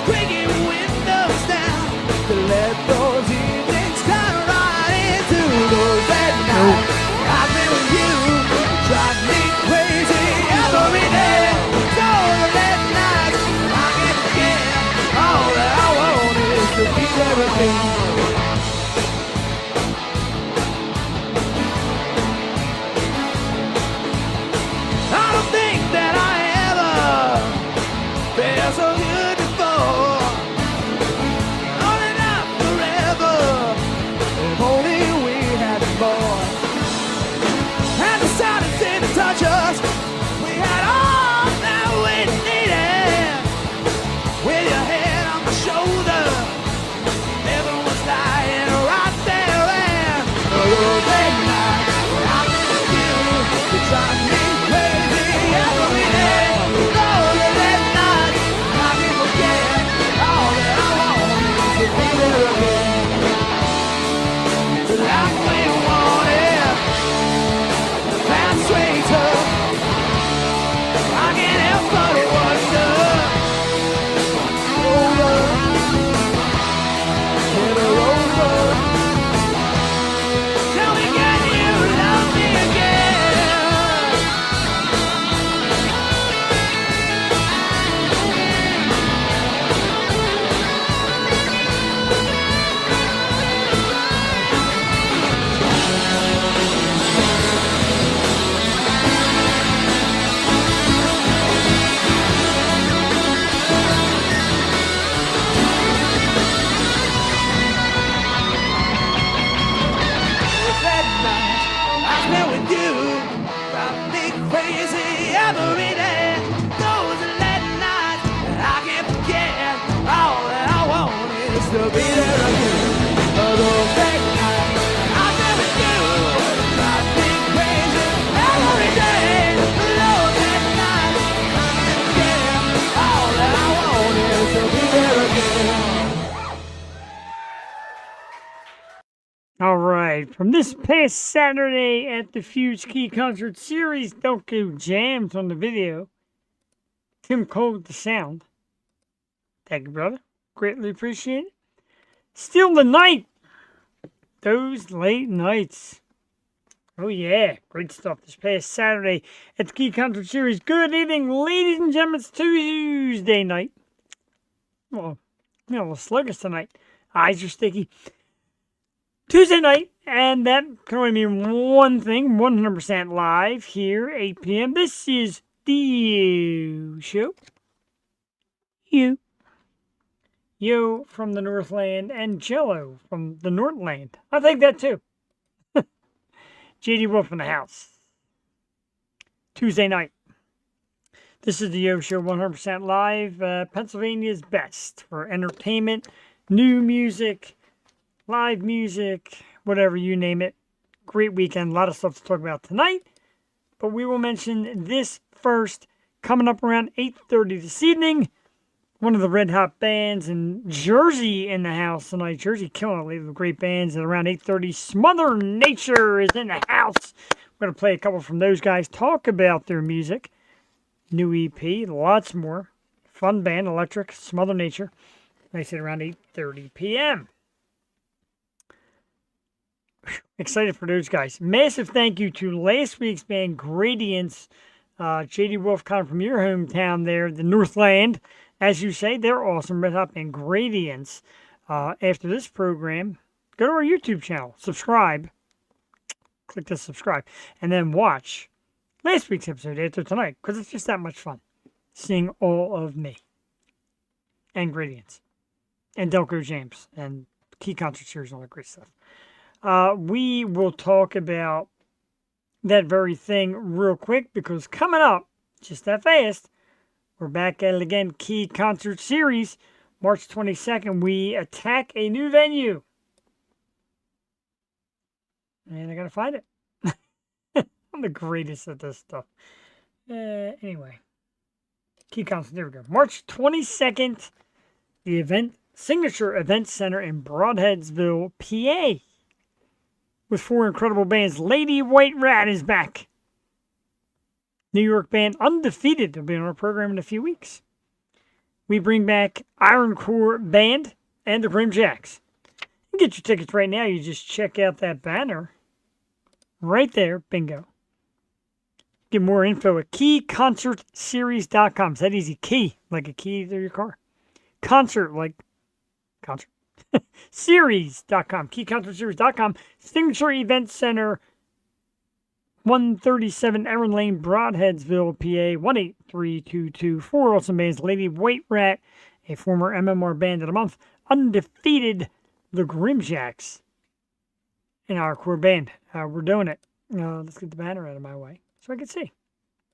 squeaky windows down to let those evenings come right into those red nights. I've been with you, drive me crazy every day. So the red nights, I can't forget. All that I want is to be there again. I don't think that I ever felt so good before. Only not forever, if only we had more. And the silence didn't touch us. We had all that we needed. With your head on my shoulder, everyone's lying right there. And those late nights, I've been with you. You drive me crazy every day. Those late nights, I can forget. All that I want is to be there again. Like we wanted, the fast way tough. I can't help but wonder. Over, hit her over. Tell me, can you love me again? That night I spent with you, drive me crazy every day. Those late nights that I can't forget. All that I want is to be there again. Those late nights I spent with you, drive me crazy every day. Those late nights I can't forget. All that I want is to be there again. All right, from this past Saturday at the Fuse Key Concert Series, Don't Go Jams on the video. Tim Cole with the sound. Thank you, brother. Greatly appreciate it. Still the night. Those late nights. Oh, yeah. Great stuff this past Saturday at the Key Concert Series. Good evening, ladies and gentlemen. It's Tuesday night. Well, I'm a little sluggish tonight. Eyes are sticky. Tuesday night, and that can only mean one thing, 100% live here, 8 p.m. This is the You Show. You. Yo from the Northland and Jello from the Northland. I think that too. JD Wolf in the house. Tuesday night. This is the Yo Show 100% live. Pennsylvania's best for entertainment, new music, live music, whatever you name it. Great weekend. A lot of stuff to talk about tonight. But we will mention this first. Coming up around 8:30 this evening. One of the red hot bands in Jersey in the house tonight. Jersey killing it lately with great bands. At around 8:30, Smother Nature is in the house. We're going to play a couple from those guys. Talk about their music. New EP. Lots more. Fun band. Electric. Smother Nature. Like I said, around 8:30 p.m. Excited for those guys. Massive thank you to last week's band, Gradients. JD Wolf, kind of from your hometown there, the Northland. As you say, they're awesome. Red Hot Band Gradients. After this program, go to our YouTube channel. Subscribe. Click the subscribe. And then watch last week's episode after tonight. Because it's just that much fun. Seeing all of me. And Gradients. And Delco James. And Key Concert Series and all that great stuff. We will talk about that very thing real quick because coming up, just that fast, we're back at it again. Key Concert Series, March 22nd, we attack a new venue. And I gotta find it. I'm the greatest at this stuff. Anyway, Key Concert, there we go. March 22nd, the event, Signature Event Center in Broadheadsville, PA. With 4 incredible bands. Lady White Rat is back. New York band Undefeated will be on our program in a few weeks. we bring back Ironcore Band and the Grimjacks. You can get your tickets right now. You just check out that banner right there. Bingo. Get more info at keyconcertseries.com. Is that easy? Key, like a key to your car. Concert, like concert. Series.com. Keyconcertseries.com. Signature Event Center, 137 Erin Lane, Broadheadsville, PA, 18322. 4 awesome bands. Lady White Rat, a former MMR Band of the Month. Undefeated, the Grimjacks, and our core band. We're doing it. Let's get the banner out of my way so I can see.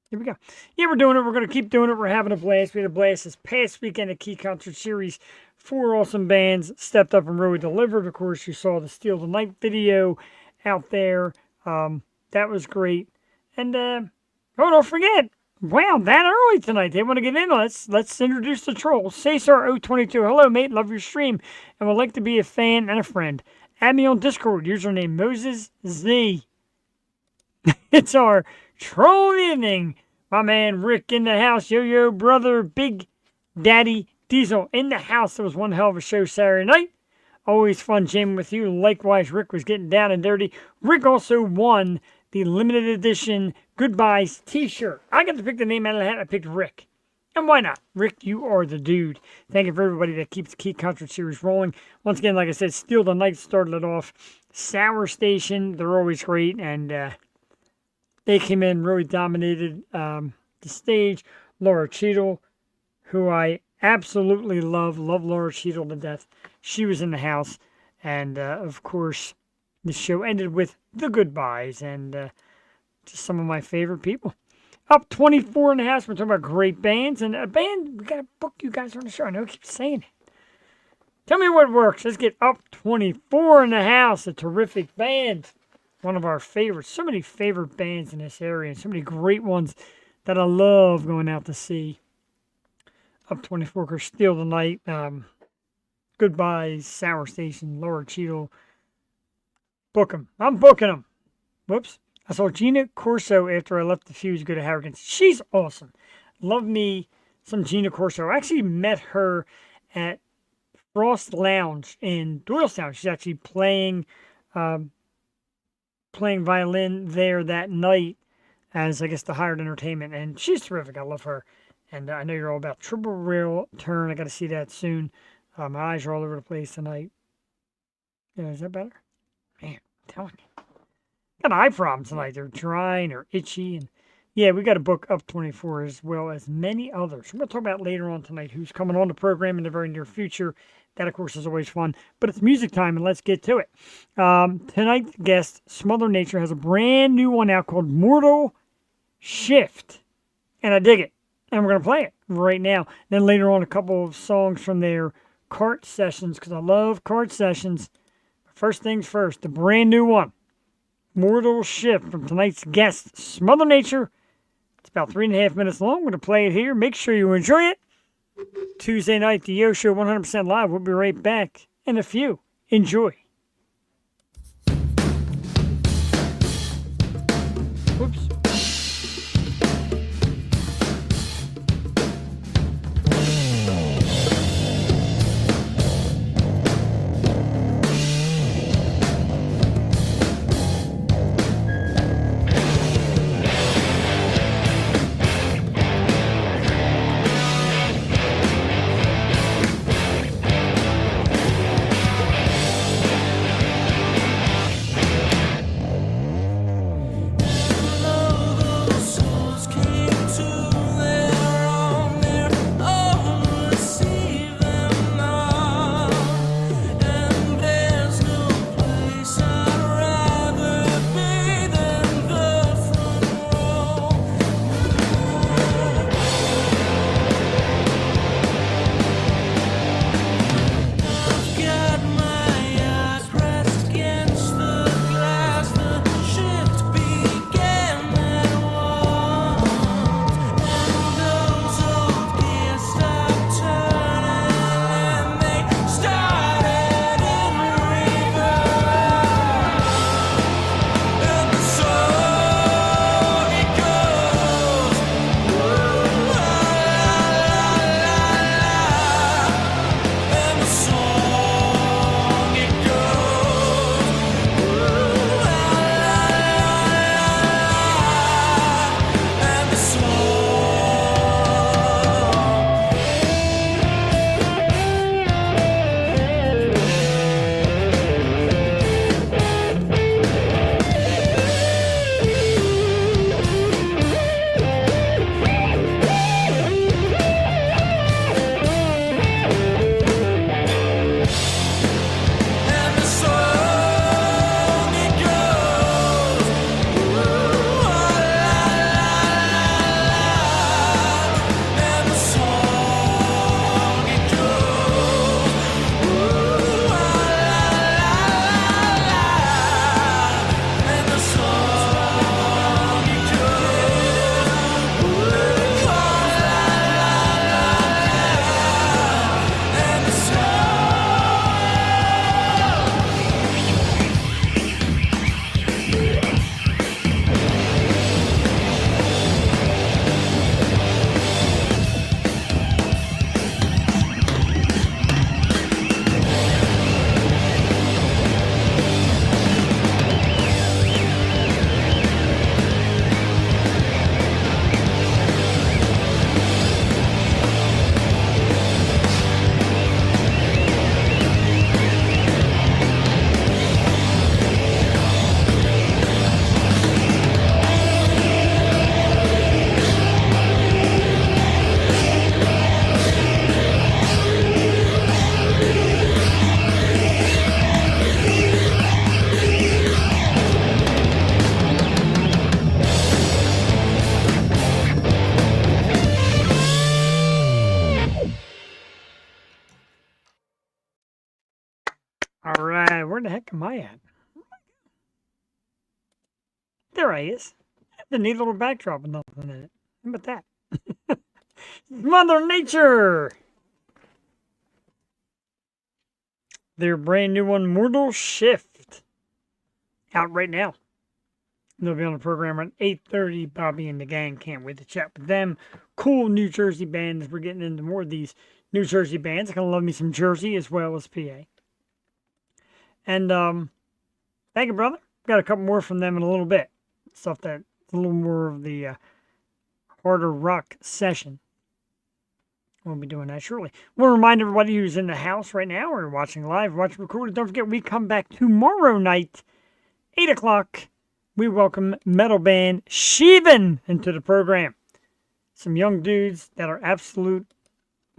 Here we go. Yeah, we're doing it. We're going to keep doing it. We're having a blast. We had a blast this past weekend at Key Concert Series. 4 awesome bands stepped up and really delivered. Of course, you saw the Steal the Night video out there. That was great. And, don't forget, wow, that early tonight. They want to get in. Let's introduce the troll. Cesar022. Hello, mate. Love your stream. And would like to be a fan and a friend. Add me on Discord. Username Moses Z. It's our troll evening. My man Rick in the house. Yo, brother. Big Daddy Diesel in the house. That was one hell of a show Saturday night. Always fun jamming with you. Likewise, Rick was getting down and dirty. Rick also won the limited edition Goodbyes t-shirt. I got to pick the name out of the hat. I picked Rick. And why not? Rick, you are the dude. Thank you for everybody that keeps the Key Concert Series rolling. Once again, like I said, Steal the Night started it off. Sour Station, they're always great. And they came in, really dominated the stage. Laura Cheadle, who I absolutely love Laura Cheadle to death. She was in the house. And, of course, the show ended with the goodbyes and just some of my favorite people. Up 24 and a half. We're talking about great bands. And a band, we got to book you guys on the show. I know I keep saying it. Tell me what works. Let's get Up 24 in the house. A terrific band. One of our favorites. So many favorite bands in this area. And so many great ones that I love going out to see. Up 24, of course, Steal the Night. Goodbyes, Sour Station, Laura Cheadle. Book them. I'm booking them. Whoops. I saw Gina Corso after I left the Fuse go to Harrigan's. She's awesome. Love me some Gina Corso. I actually met her at Frost Lounge in Doylestown. She's actually playing violin there that night as, I guess, the hired entertainment. And she's terrific. I love her. And I know you're all about Triple Rail Turn. I got to see that soon. My eyes are all over the place tonight. Yeah, is that better? Man, I'm telling you. Got eye problems tonight. They're drying or itchy. And yeah, we got to book Up 24 as well as many others. We're going to talk about later on tonight who's coming on the program in the very near future. That, of course, is always fun. But it's music time, and let's get to it. Tonight's guest, Smother Nature, has a brand new one out called Mortal Shift. And I dig it. And we're going to play it right now. Then later on, a couple of songs from their Cart Sessions, because I love Cart Sessions. First things first, the brand new one. Mortal Shift from tonight's guest, Smother Nature. It's about 3.5 minutes long. We're going to play it here. Make sure you enjoy it. Tuesday night, the Yo Show 100% live. We'll be right back in a few. Enjoy. Whoops. Where the heck am I at? There I is. The neat little backdrop with nothing in it. How about that? Mother Nature! Their brand new one, Mortal Shift. Out right now. They'll be on the program at 8:30. Bobby and the gang can't wait to chat with them. Cool New Jersey bands. We're getting into more of these New Jersey bands. I kind of love me some Jersey as well as PA. And thank you, brother. Got a couple more from them in a little bit. Stuff that's a little more of the harder rock session. We'll be doing that shortly. I want to remind everybody who's in the house right now or watching live, watching recorded. Don't forget, we come back tomorrow night, 8 o'clock. We welcome metal band Sheevan into the program. Some young dudes that are absolute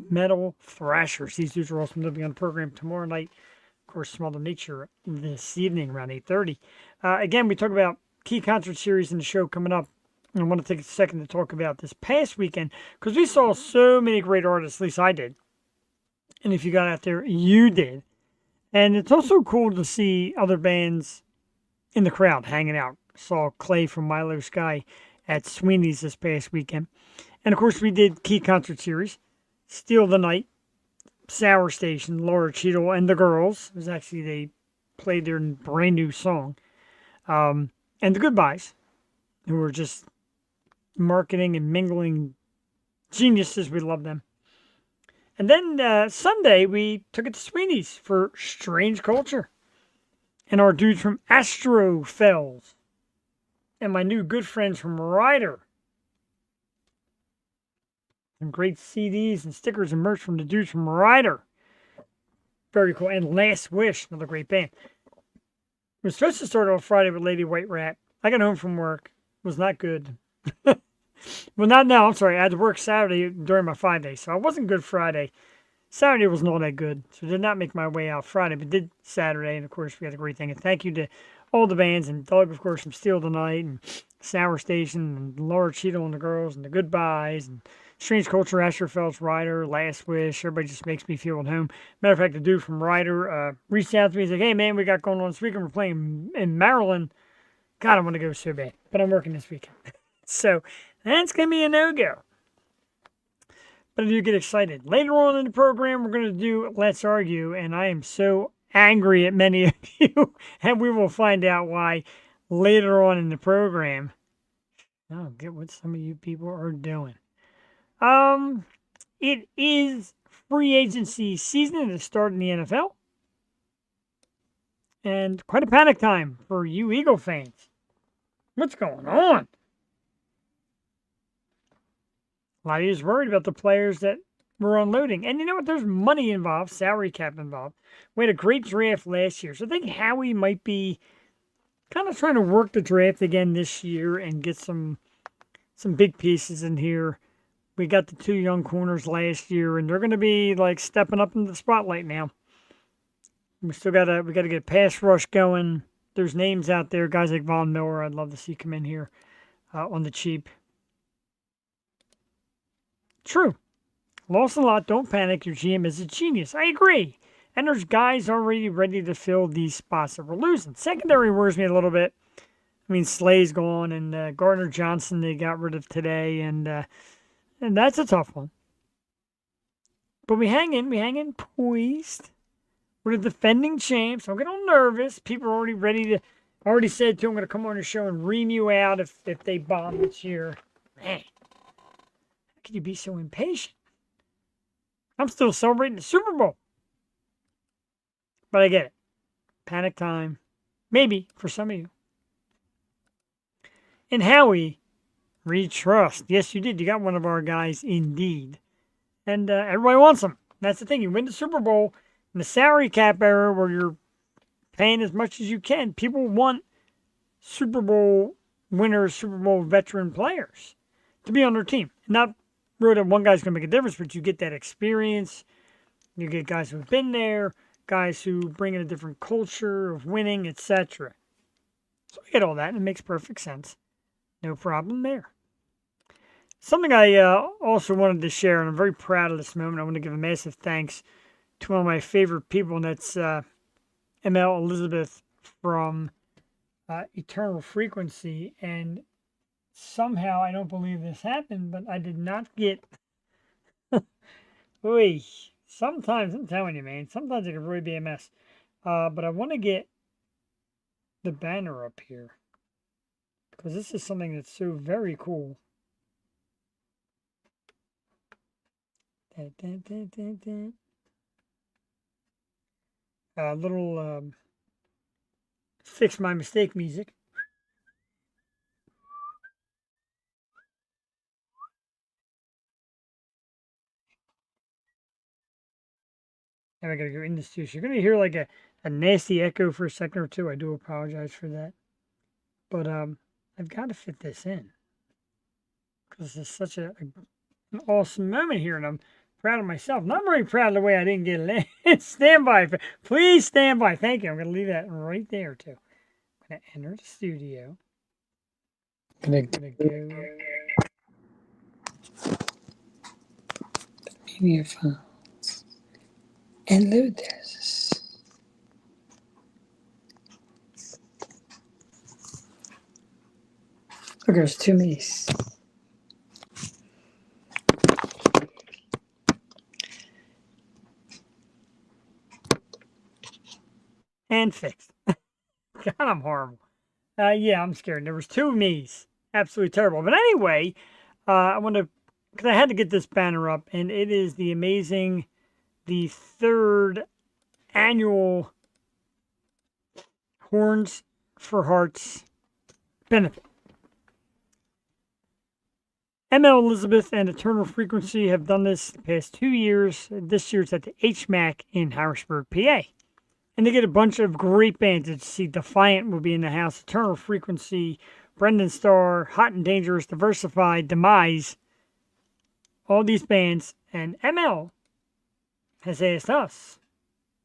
metal thrashers. These dudes are also going to be on the program tomorrow night. Of course, Smother Nature this evening around 8:30. Again, we talk about key concert series in the show coming up. And I want to take a second to talk about this past weekend because we saw so many great artists, at least I did. And if you got out there, you did. And it's also cool to see other bands in the crowd hanging out. Saw Clay from Milo Sky at Sweeney's this past weekend. And of course, we did key concert series, Steal the Night, Sour Station, Laura Cheadle, and the Girls. It was actually, they played their brand new song. And the Goodbyes, who were just marketing and mingling geniuses. We love them. And then Sunday, we took it to Sweeney's for Strange Culture. And our dudes from Astro Fells. And my new good friends from Ryder. Some great CDs and stickers and merch from the dudes from Ryder. Very cool. And Last Wish, another great band. We were supposed to start on Friday with Lady White Rat. I got home from work. It was not good. Well, not now. I'm sorry. I had to work Saturday during my 5 days, so I wasn't good Friday. Saturday wasn't all that good, so I did not make my way out Friday, but did Saturday, and of course we had a great thing. And thank you to all the bands, and Doug, of course, from Steal the Night, and Sour Station, and Laura Cheadle and the Girls, and the Goodbyes, and Strange Culture, Asher Phelps, Ryder, Last Wish. Everybody just makes me feel at home. Matter of fact, the dude from Ryder reached out to me and said, "Hey man, we got going on this weekend. We're playing in Maryland. God, I want to go so bad, but I'm working this weekend." So that's going to be a no-go. But I do get excited. Later on in the program, we're going to do Let's Argue, and I am so angry at many of you, and we will find out why later on in the program. I'll get what some of you people are doing. It is free agency season. It started in the NFL. And quite a panic time for you Eagle fans. What's going on? A lot of you is worried about the players that were unloading. And you know what? There's money involved, salary cap involved. We had a great draft last year. So I think Howie might be kind of trying to work the draft again this year and get some big pieces in here. We got the 2 young corners last year, and they're going to be like stepping up into the spotlight now. We got to get pass rush going. There's names out there, guys like Von Miller. I'd love to see come in here on the cheap. True. Lost a lot. Don't panic. Your GM is a genius. I agree. And there's guys already ready to fill these spots that we're losing. Secondary worries me a little bit. I mean, Slay's gone, and Gardner Johnson they got rid of today, and that's a tough one. But we hang in poised. We're the defending champs. Don't get all nervous. People are already ready to. I already said to them, I'm going to come on the show and ream you out if they bomb this year. Man, how can you be so impatient? I'm still celebrating the Super Bowl. But I get it. Panic time. Maybe for some of you. And Howie, we trust. Yes, you did. You got one of our guys, indeed. And everybody wants him. That's the thing. You win the Super Bowl in the salary cap era where you're paying as much as you can. People want Super Bowl winners, Super Bowl veteran players to be on their team. Not really that one guy's going to make a difference, but you get that experience. You get guys who've been there, guys who bring in a different culture of winning, etc. So I get all that, and it makes perfect sense. No problem there. Something I also wanted to share, and I'm very proud of this moment. I want to give a massive thanks to one of my favorite people, and that's ML Elizabeth from Eternal Frequency, and somehow I don't believe this happened, but I did not get. Oy, sometimes I'm telling you, man, sometimes it can really be a mess. But I want to get the banner up here because this is something that's so very cool. Dun, dun, dun, dun, dun. Little fix my mistake music. And I gotta go in the studio. You're gonna hear like a nasty echo for a second or two. I do apologize for that. But I've got to fit this in because it's such an awesome moment here, and I'm proud of myself. Not very proud of the way I didn't get it in. Stand by. Please stand by. Thank you. I'm gonna leave that right there too. I'm gonna enter the studio. Gonna go media files and load this. Look, there's two me's. And fixed. God, I'm horrible. Yeah, I'm scared. There was two me's. Absolutely terrible. But anyway, I want to, because I had to get this banner up, and it is the amazing, the third annual Horns for Hearts benefit. ML Elizabeth and Eternal Frequency have done this the past 2 years. This year it's at the HMAC in Harrisburg, PA. And they get a bunch of great bands. To see Defiant will be in the house, Eternal Frequency, Brendan Starr, Hot and Dangerous, Diversified, Demise. All these bands. And ML has asked us,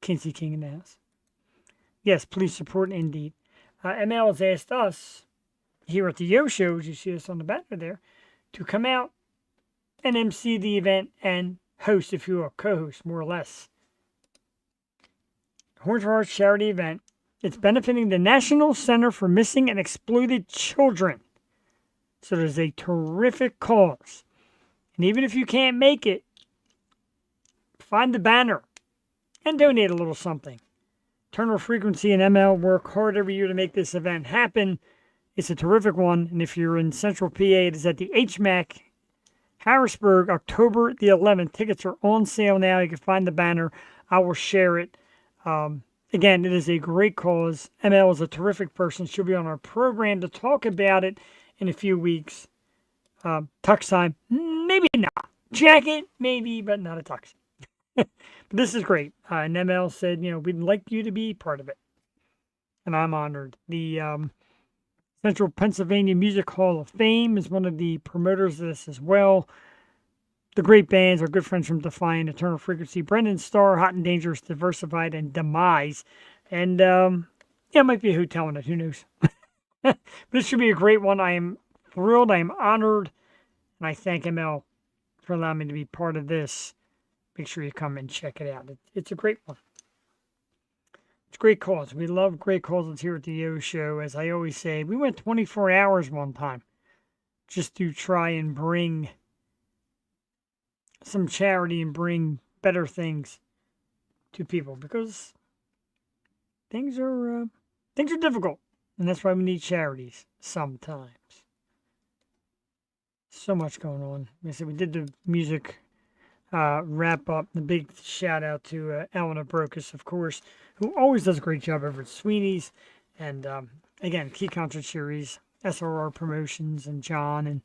Kinsey King in the house. Yes, please support Indeed. ML has asked us here at the Yo Show, as you see us on the banner there, to come out and MC the event and host, if you will, co-host, more or less. Horns for Hearts charity event. It's benefiting the National Center for Missing and Exploited Children. So there's a terrific cause. And even if you can't make it, find the banner and donate a little something. Eternal Frequency and ML work hard every year to make this event happen. It's a terrific one. And if you're in Central PA, it is at the HMAC, Harrisburg, October the 11th. Tickets are on sale now. You can find the banner. I will share it. Again, it is a great cause. ML is a terrific person. She'll be on our program to talk about it in a few weeks. Tux time, maybe not. Jacket, maybe, but not a tux. But this is great. And ML said, we'd like you to be part of it. And I'm honored. The Central Pennsylvania Music Hall of Fame is one of the promoters of this as well. The great bands are good friends from Defiant, Eternal Frequency, Brendan Starr, Hot and Dangerous, Diversified, and Demise. And, it might be a hotel in it. Who knows? But this should be a great one. I am thrilled. I am honored. And I thank ML for allowing me to be part of this. Make sure you come and check it out. It's a great one. It's a great cause. We love great causes here at the Yo Show. As I always say, we went 24 hours one time just to try and bring some charity and bring better things to people because things are difficult, and that's why we need charities sometimes. So much going on. Like I said, we did the music wrap up. The big shout out to Eleanor Brokus, of course, who always does a great job over at Sweeney's, and again, Key Concert Series, SRR Promotions, and John and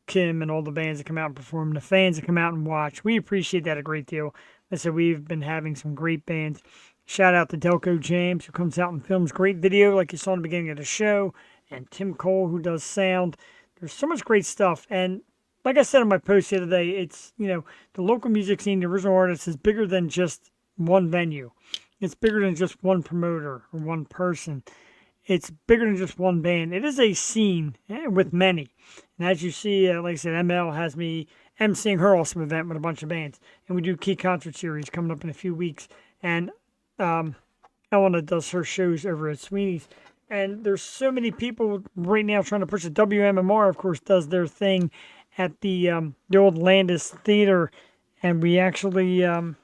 Kim and all the bands that come out and perform, the fans that come out and watch. We appreciate that a great deal. Like I said, we've been having some great bands. Shout out to Delco James, who comes out and films great video like you saw in the beginning of the show, and Tim Cole, who does sound. There's so much great stuff. And like I said in my post the other day, it's, the local music scene, the original artist, is bigger than just one venue. It's bigger than just one promoter or one person. It's bigger than just one band. It is a scene with many. And as you see, like I said, ML has me emceeing her awesome event with a bunch of bands. And we do Key Concert Series coming up in a few weeks. And Ellen does her shows over at Sweeney's. And there's so many people right now trying to push the WMMR, of course, does their thing at the old Landis Theater. And we actually, our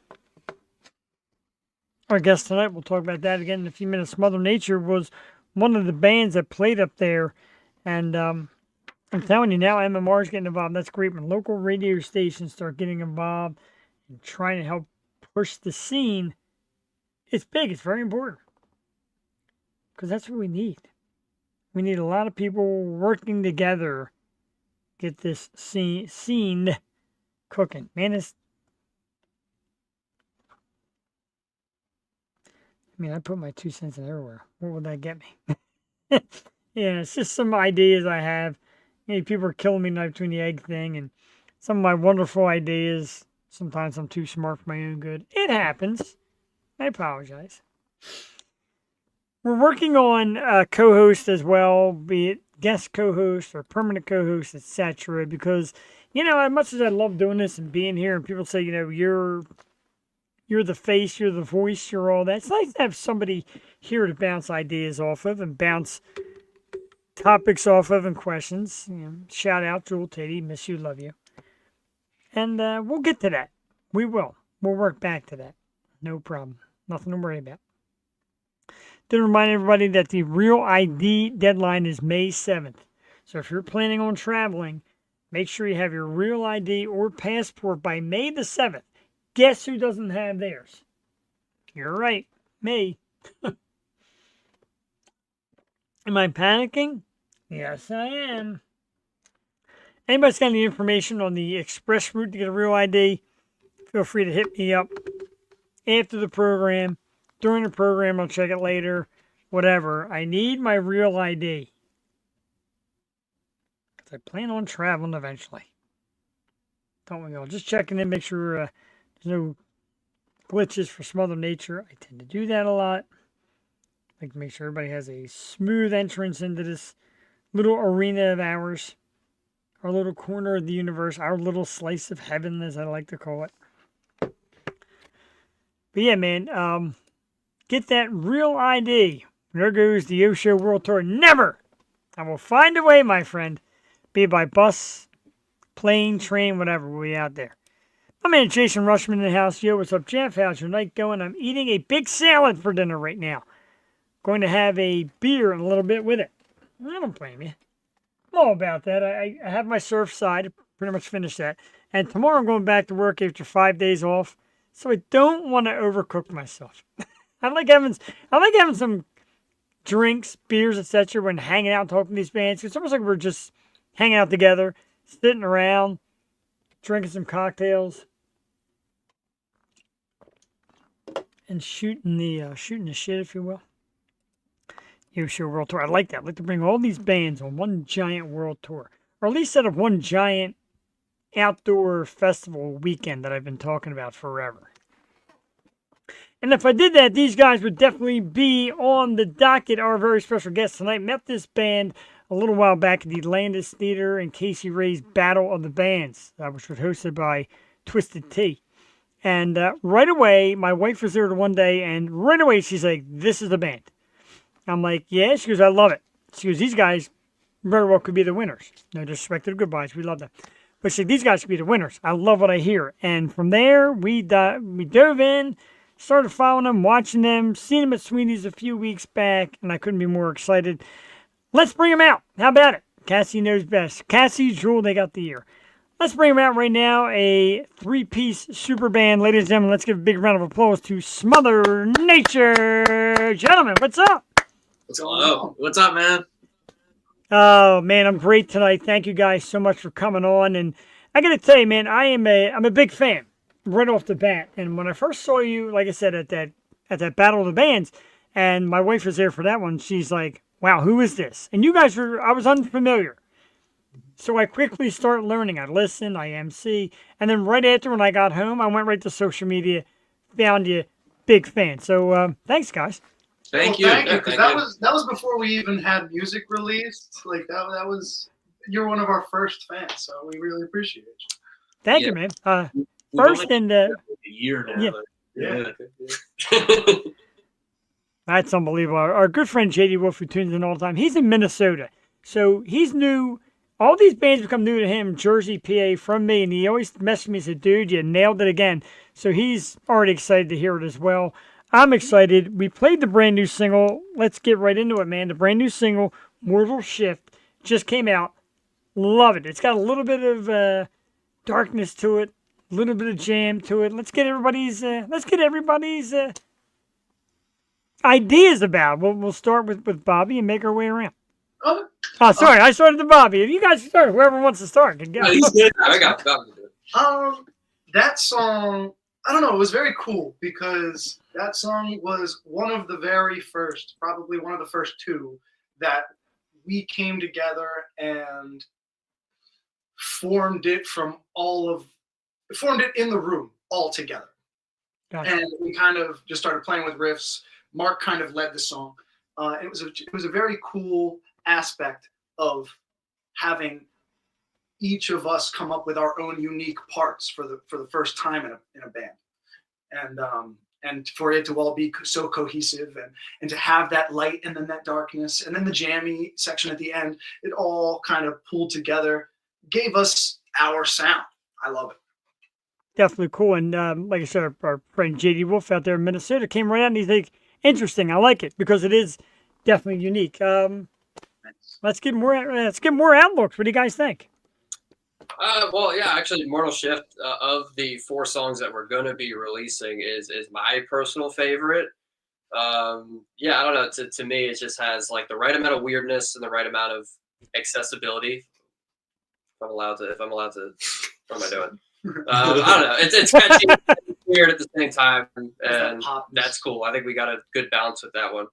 guest tonight, we'll talk about that again in a few minutes. Smother Nature was one of the bands that played up there. And I'm telling you now, MMR is getting involved. That's great when local radio stations start getting involved and trying to help push the scene. It's big. It's very important. Because that's what we need. We need a lot of people working together. Get this scene cooking. Man, I put my 2 cents in everywhere. What would that get me? Yeah, it's just some ideas I have. People are killing me between the egg thing and some of my wonderful ideas. Sometimes I'm too smart for my own good. It happens. I apologize. We're working on co-host as well, be it guest co-host or permanent co-host, etc. Because, as much as I love doing this and being here, and people say, you're the face, you're the voice, you're all that. It's nice to have somebody here to bounce ideas off of and bounce topics off of and questions. Shout out, Jewel Teddy, miss you, love you. And we'll get to that. We will. We'll work back to that. No problem. Nothing to worry about. To remind everybody that the Real ID deadline is May 7th. So if you're planning on traveling, make sure you have your Real ID or passport by May the 7th. Guess who doesn't have theirs? You're right, me. Am I panicking? Yes, I am. Anybody's got any information on the express route to get a Real ID? Feel free to hit me up after the program. During the program, I'll check it later. Whatever. I need my Real ID. Because I plan on traveling eventually. Don't we all? Just checking in, make sure there's no glitches for Smother Nature. I tend to do that a lot. I like to make sure everybody has a smooth entrance into this little arena of ours. Our little corner of the universe. Our little slice of heaven, as I like to call it. But yeah, man. Get that Real ID. There goes the Osho World Tour. Never! I will find a way, my friend. Be it by bus, plane, train, whatever. We'll be out there. My man Jason Rushman in the house. Yo, what's up, Jeff? How's your night going? I'm eating a big salad for dinner right now. Going to have a beer and a little bit with it. I don't blame you. I'm all about that. I have my surf side. Pretty much finished that. And tomorrow I'm going back to work after 5 days off. So I don't want to overcook myself. I like having some drinks, beers, etc. when hanging out and talking to these bands. It's almost like we're just hanging out together, sitting around, drinking some cocktails, and shooting the shit, if you will. Osho World Tour. I like that. I'd like to bring all these bands on one giant world tour, or at least set up one giant outdoor festival weekend that I've been talking about forever. And if I did that, these guys would definitely be on the docket. Our very special guest tonight met this band a little while back at the Landis Theater and Casey Ray's Battle of the Bands, which was hosted by Twisted Tea. And right away, my wife was there one day, and right away she's like, this is the band. I'm like, yeah. She goes, I love it. She goes, these guys very well could be the winners. No disrespect to the goodbyes. We love them. But she said, these guys could be the winners. I love what I hear. And from there, we dove in, started following them, watching them, seen them at Sweeney's a few weeks back, and I couldn't be more excited. Let's bring them out. How about it? Cassie knows best. Cassie, Jewel, they got the year. Let's bring them out right now. A three-piece super band. Ladies and gentlemen, let's give a big round of applause to Smother Nature. Gentlemen, what's up? What's going on? What's up, man? Oh, man, I'm great tonight. Thank you guys so much for coming on. And I got to tell you, man, I'm a big fan right off the bat. And when I first saw you, like I said, at that Battle of the Bands, and my wife was there for that one, she's like, wow, who is this? And you guys I was unfamiliar. So I quickly started learning. I listened, I MC. And then right after when I got home, I went right to social media, found you, big fan. So thanks, guys. Thank you. Thank you, because that was before we even had music released. Like that was, you're one of our first fans, so we really appreciate you. Thank you, man. First and a year now. Yeah. That's unbelievable. Our good friend JD Wolf, who tunes in all the time, he's in Minnesota. So he's new. All these bands become new to him, Jersey, PA, from me. And he always messaged me and said, dude, you nailed it again. So he's already excited to hear it as well. I'm excited. We played the brand new single. Let's get right into it, man. The brand new single, Mortal Shift, just came out. Love it. It's got a little bit of darkness to it, a little bit of jam to it. Let's get everybody's ideas about. We'll start with Bobby and make our way around. Oh, sorry, I started the Bobby. If you guys start, whoever wants to start can go. No, he's good. I got to do it. That song, I don't know, it was very cool because that song was one of the very first, probably one of the first two that we came together and formed it in the room all together. Gotcha. And we kind of just started playing with riffs. Mark kind of led the song. It was a very cool aspect of having each of us come up with our own unique parts for the first time in a band, and for it to all be so cohesive and to have that light and then that darkness and then the jammy section at the end, it all kind of pulled together, gave us our sound. I love it. Definitely cool. And like I said, our friend JD Wolf out there in Minnesota came right out and he's like, interesting. I like it because it is definitely unique. Let's get more outlooks. What do you guys think? Well, yeah, actually, Mortal Shift of the 4 songs that we're going to be releasing is my personal favorite. Yeah, I don't know. To me, it just has like the right amount of weirdness and the right amount of accessibility. If I'm allowed to, what am I doing? I don't know. It's catchy, it's weird at the same time, and that's cool. I think we got a good balance with that one.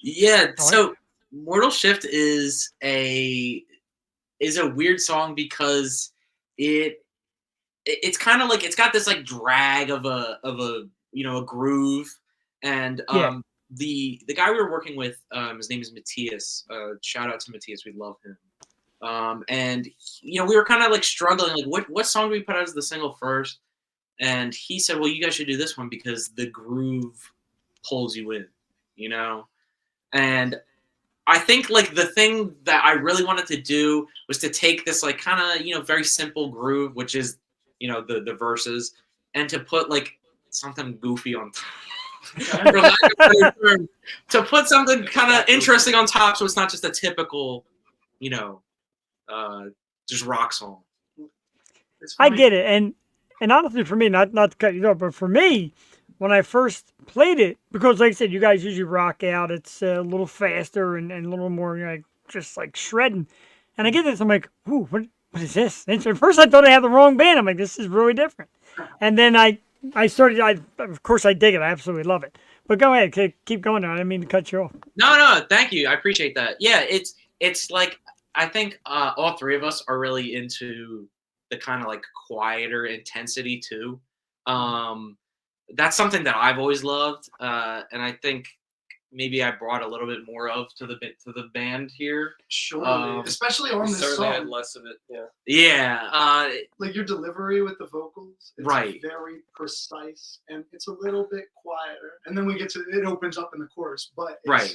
Yeah. So Mortal Shift is a weird song because it's kind of like it's got this like drag of a a groove, and the guy we were working with, his name is Matthias. Shout out to Matthias, we love him. And we were kind of like struggling, like what song do we put out as the single first? And he said, well, you guys should do this one because the groove pulls you in, and I think like the thing that I really wanted to do was to take this like kind of, very simple groove, which is, the verses, and to put like something goofy on top. For lack of a better term, to put something kind of interesting on top so it's not just a typical, just rock song. I get it. And honestly, for me, not to cut you off, but for me, when I first played it, because like I said, you guys usually rock out, it's a little faster and a little more like just like shredding. And I get this, I'm like, ooh, what is this? And at first I thought I had the wrong band. I'm like, this is really different. And then I of course I dig it. I absolutely love it. But go ahead, keep going. I didn't mean to cut you off. No, thank you. I appreciate that. Yeah, it's like, I think all 3 of us are really into the kind of like quieter intensity too. That's something that I've always loved, and I think maybe I brought a little bit more of to the band here. Sure, especially on this certainly song. had less of it. Yeah. Yeah. Like your delivery with the vocals, it's right. very precise, and it's a little bit quieter. And then it opens up in the chorus, but right.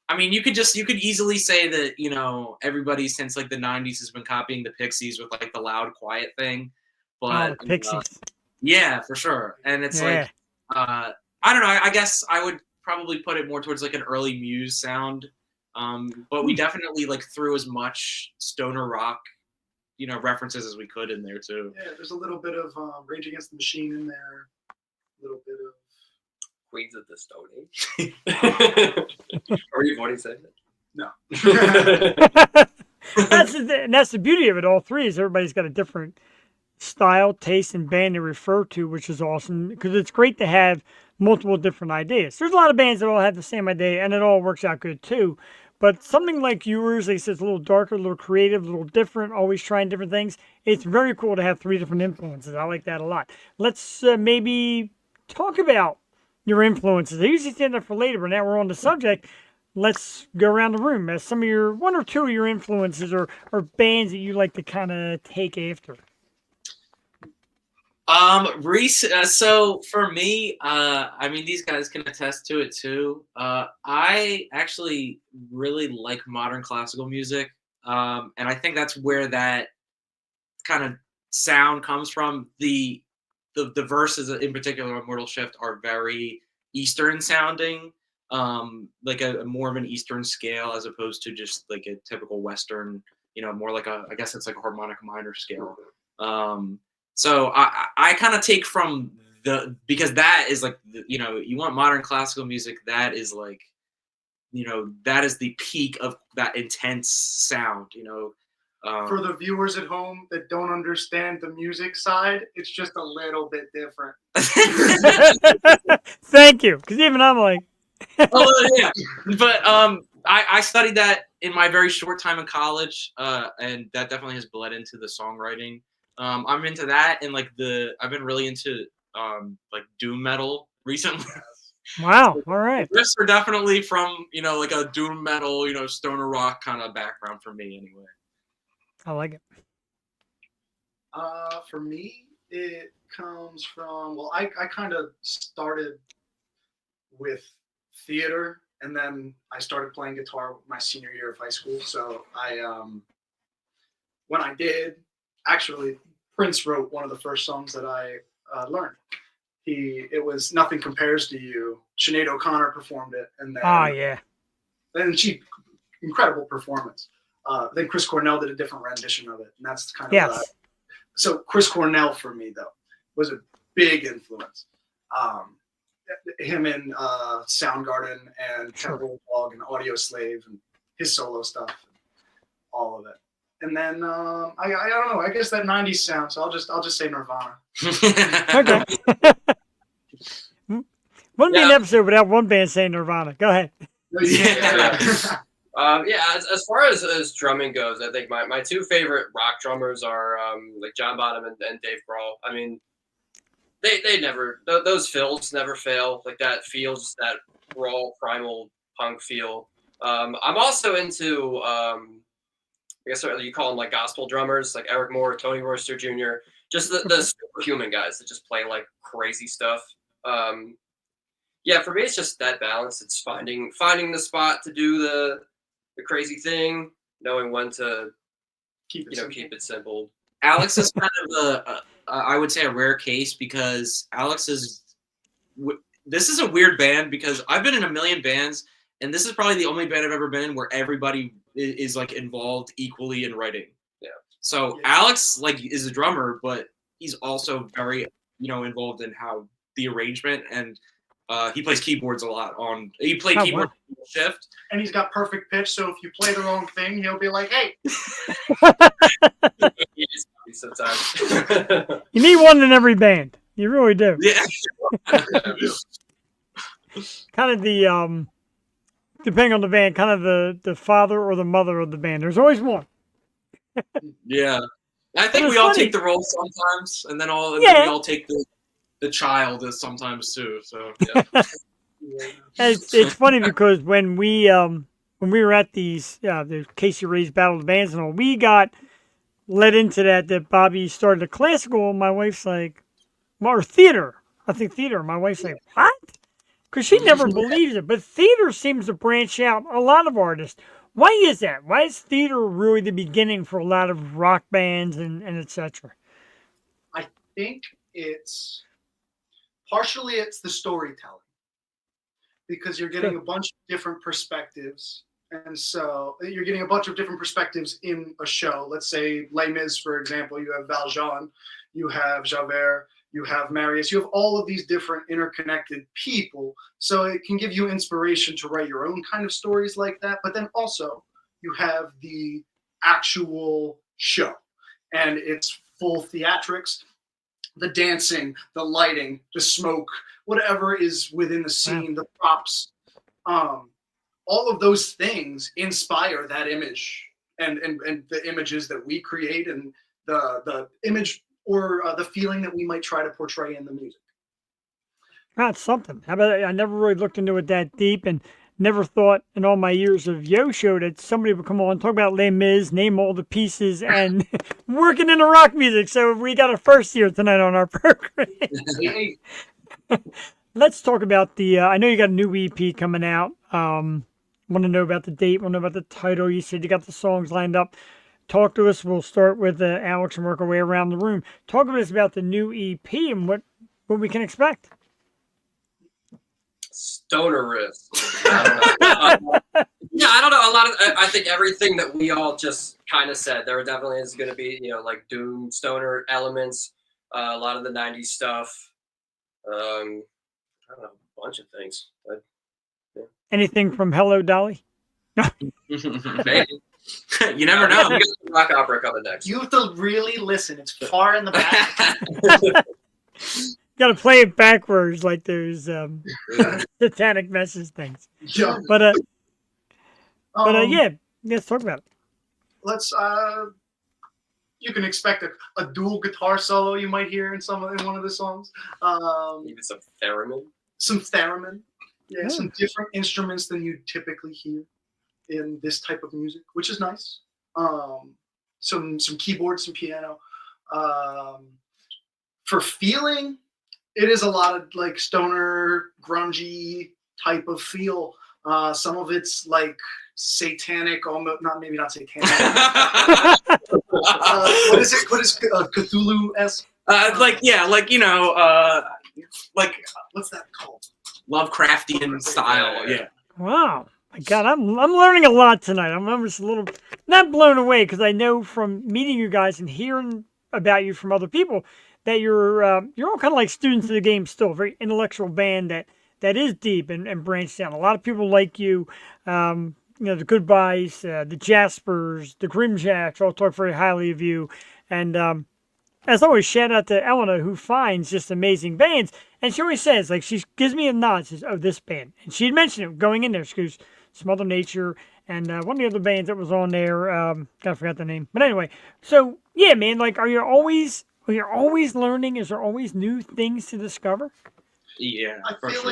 I mean, you could easily say that, everybody since like the 90s has been copying the Pixies with like the loud, quiet thing. But the Pixies. Yeah, for sure. And it's like, I don't know. I guess I would probably put it more towards like an early Muse sound. But we definitely like threw as much stoner rock, references as we could in there too. Yeah, there's a little bit of Rage Against the Machine in there. A little bit of Queens of the Stone Age. Are you 47? No. That's the beauty of it. All 3 is everybody's got a different style, taste, and band to refer to, which is awesome because it's great to have multiple different ideas. There's a lot of bands that all have the same idea, and it all works out good too. But something like yours, like I said, it's a little darker, a little creative, a little different, always trying different things. It's very cool to have 3 different influences. I like that a lot. Let's maybe talk about your influences. I usually stand up for later, but now we're on the subject. Let's go around the room as some of your 1 or 2 of your influences or bands that you like to kind of take after. So for me, I mean, these guys can attest to it too. I actually really like modern classical music, and I think that's where that kind of sound comes from. The verses in particular on Mortal Shift are very Eastern sounding, like a more of an Eastern scale as opposed to just like a typical Western. You know, more like I guess it's like a harmonic minor scale. So I kind of take from because that is like you want modern classical music, that is like that is the peak of that intense sound. For the viewers at home that don't understand the music side, it's just a little bit different. Thank you, because even I'm like, oh yeah, but I studied that in my very short time in college, and that definitely has bled into the songwriting. I'm into that, and I've been really into like doom metal recently. wow, So all right, riffs are definitely from like a doom metal, stoner rock kind of background for me anyway. I like it. For me, it comes from, well, I kind of started with theater, and then I started playing guitar my senior year of high school. So when I did, actually, Prince wrote one of the first songs that I learned. It was "Nothing Compares to You." Sinead O'Connor performed it, and Yeah, she incredible performance. Then Chris Cornell did a different rendition of it, and that's kind of yes. So Chris Cornell for me though was a big influence. Him in Soundgarden and Temple Dog and Audio Slave and his solo stuff, all of it. And then I don't know. I guess that '90s sound. So I'll just say Nirvana. Okay. Wouldn't be an episode without one band saying Nirvana. Go ahead. As far as drumming goes, I think my two favorite rock drummers are like John Bonham and Dave Grohl. I mean, they never those fills never fail. Like that feels that raw primal punk feel. I'm also into I guess you call them like gospel drummers, like Eric Moore, Tony Royster Jr. Just the superhuman guys that just play like crazy stuff. Yeah, for me it's just that balance. It's finding the spot to do the crazy thing, knowing when to keep it simple. Alex is kind of I would say a rare case because Alex is. This is a weird band because I've been in a million bands, and this is probably the only band I've ever been in where everybody is like involved equally in writing. Yeah. So Alex is a drummer, but he's also very involved in how the arrangement and. He plays keyboards a lot. He played keyboard Shift, and he's got perfect pitch. So if you play the wrong thing, he'll be like, "Hey." Sometimes. You need one in every band. You really do. Yeah. Kind of the depending on the band, kind of the father or the mother of the band. There's always one. Yeah, I think we all take the role sometimes, and then we all take the child is sometimes too. So yeah. It's funny because when we were at the Casey Ray's Battle of the Bands and all, we got led into that Bobby started a classical. And my wife's like, or theater. I think theater. My wife's like, what? Because she never believes it. But theater seems to branch out a lot of artists. Why is that? Why is theater really the beginning for a lot of rock bands and etc.? I think it's partially the storytelling, because you're getting a bunch of different perspectives. And so you're getting a bunch of different perspectives in a show. Let's say Les Mis, for example, you have Valjean, you have Javert, you have Marius, you have all of these different interconnected people. So it can give you inspiration to write your own kind of stories like that. But then also you have the actual show, and it's full theatrics. The dancing, the lighting, the smoke, whatever is within the scene, the props, all of those things inspire that image and the images that we create and the image or the feeling that we might try to portray in the music. That's something. How about I never really looked into it that deep. And never thought in all my years of Yo Show that somebody would come on, talk about Les Mis, name all the pieces, and working in the rock music. So we got a first here tonight on our program. Let's talk about the. I know you got a new EP coming out. Want to know about the date? Want to know about the title? You said you got the songs lined up. Talk to us. We'll start with Alex and work our way around the room. Talk to us about the new EP and what we can expect. Stoner riffs. I don't know. I don't know. A lot of I think everything that we all just kind of said. There definitely is going to be like doom stoner elements. A lot of the '90s stuff. I don't know, a bunch of things. But, yeah. Anything from Hello Dolly? Maybe. You never know. We got the rock opera coming next. You have to really listen. It's far in the back. Got to play it backwards like those satanic message things. Yeah. But yeah, let's talk about it. Let's. You can expect a dual guitar solo you might hear in one of the songs. Even some theremin. Some theremin. Yeah, Oh. some different instruments than you typically hear in this type of music, which is nice. Some keyboards, some piano. For feeling, it is a lot of like stoner, grungy type of feel. Some of it's like satanic, almost not satanic. What is it? What is Cthulhu-esque? Like What's that called? Lovecraftian style. Yeah. Wow, my God, I'm learning a lot tonight. I'm just a little not blown away because I know from meeting you guys and hearing about you from other people that you're all kind of like students of the game still, a very intellectual band that is deep and branched out. A lot of people like you. The Goodbyes, the Jaspers, the Grimjacks all talk very highly of you. And as always, shout out to Elena, who finds just amazing bands. And she always says, like, she gives me a nod, says, oh, this band. And she had mentioned it going in there. She goes, Smother Nature, and one of the other bands that was on there, I forgot the name. But anyway, so, yeah, man, like, are you always learning? Is there always new things to discover? Yeah. I feel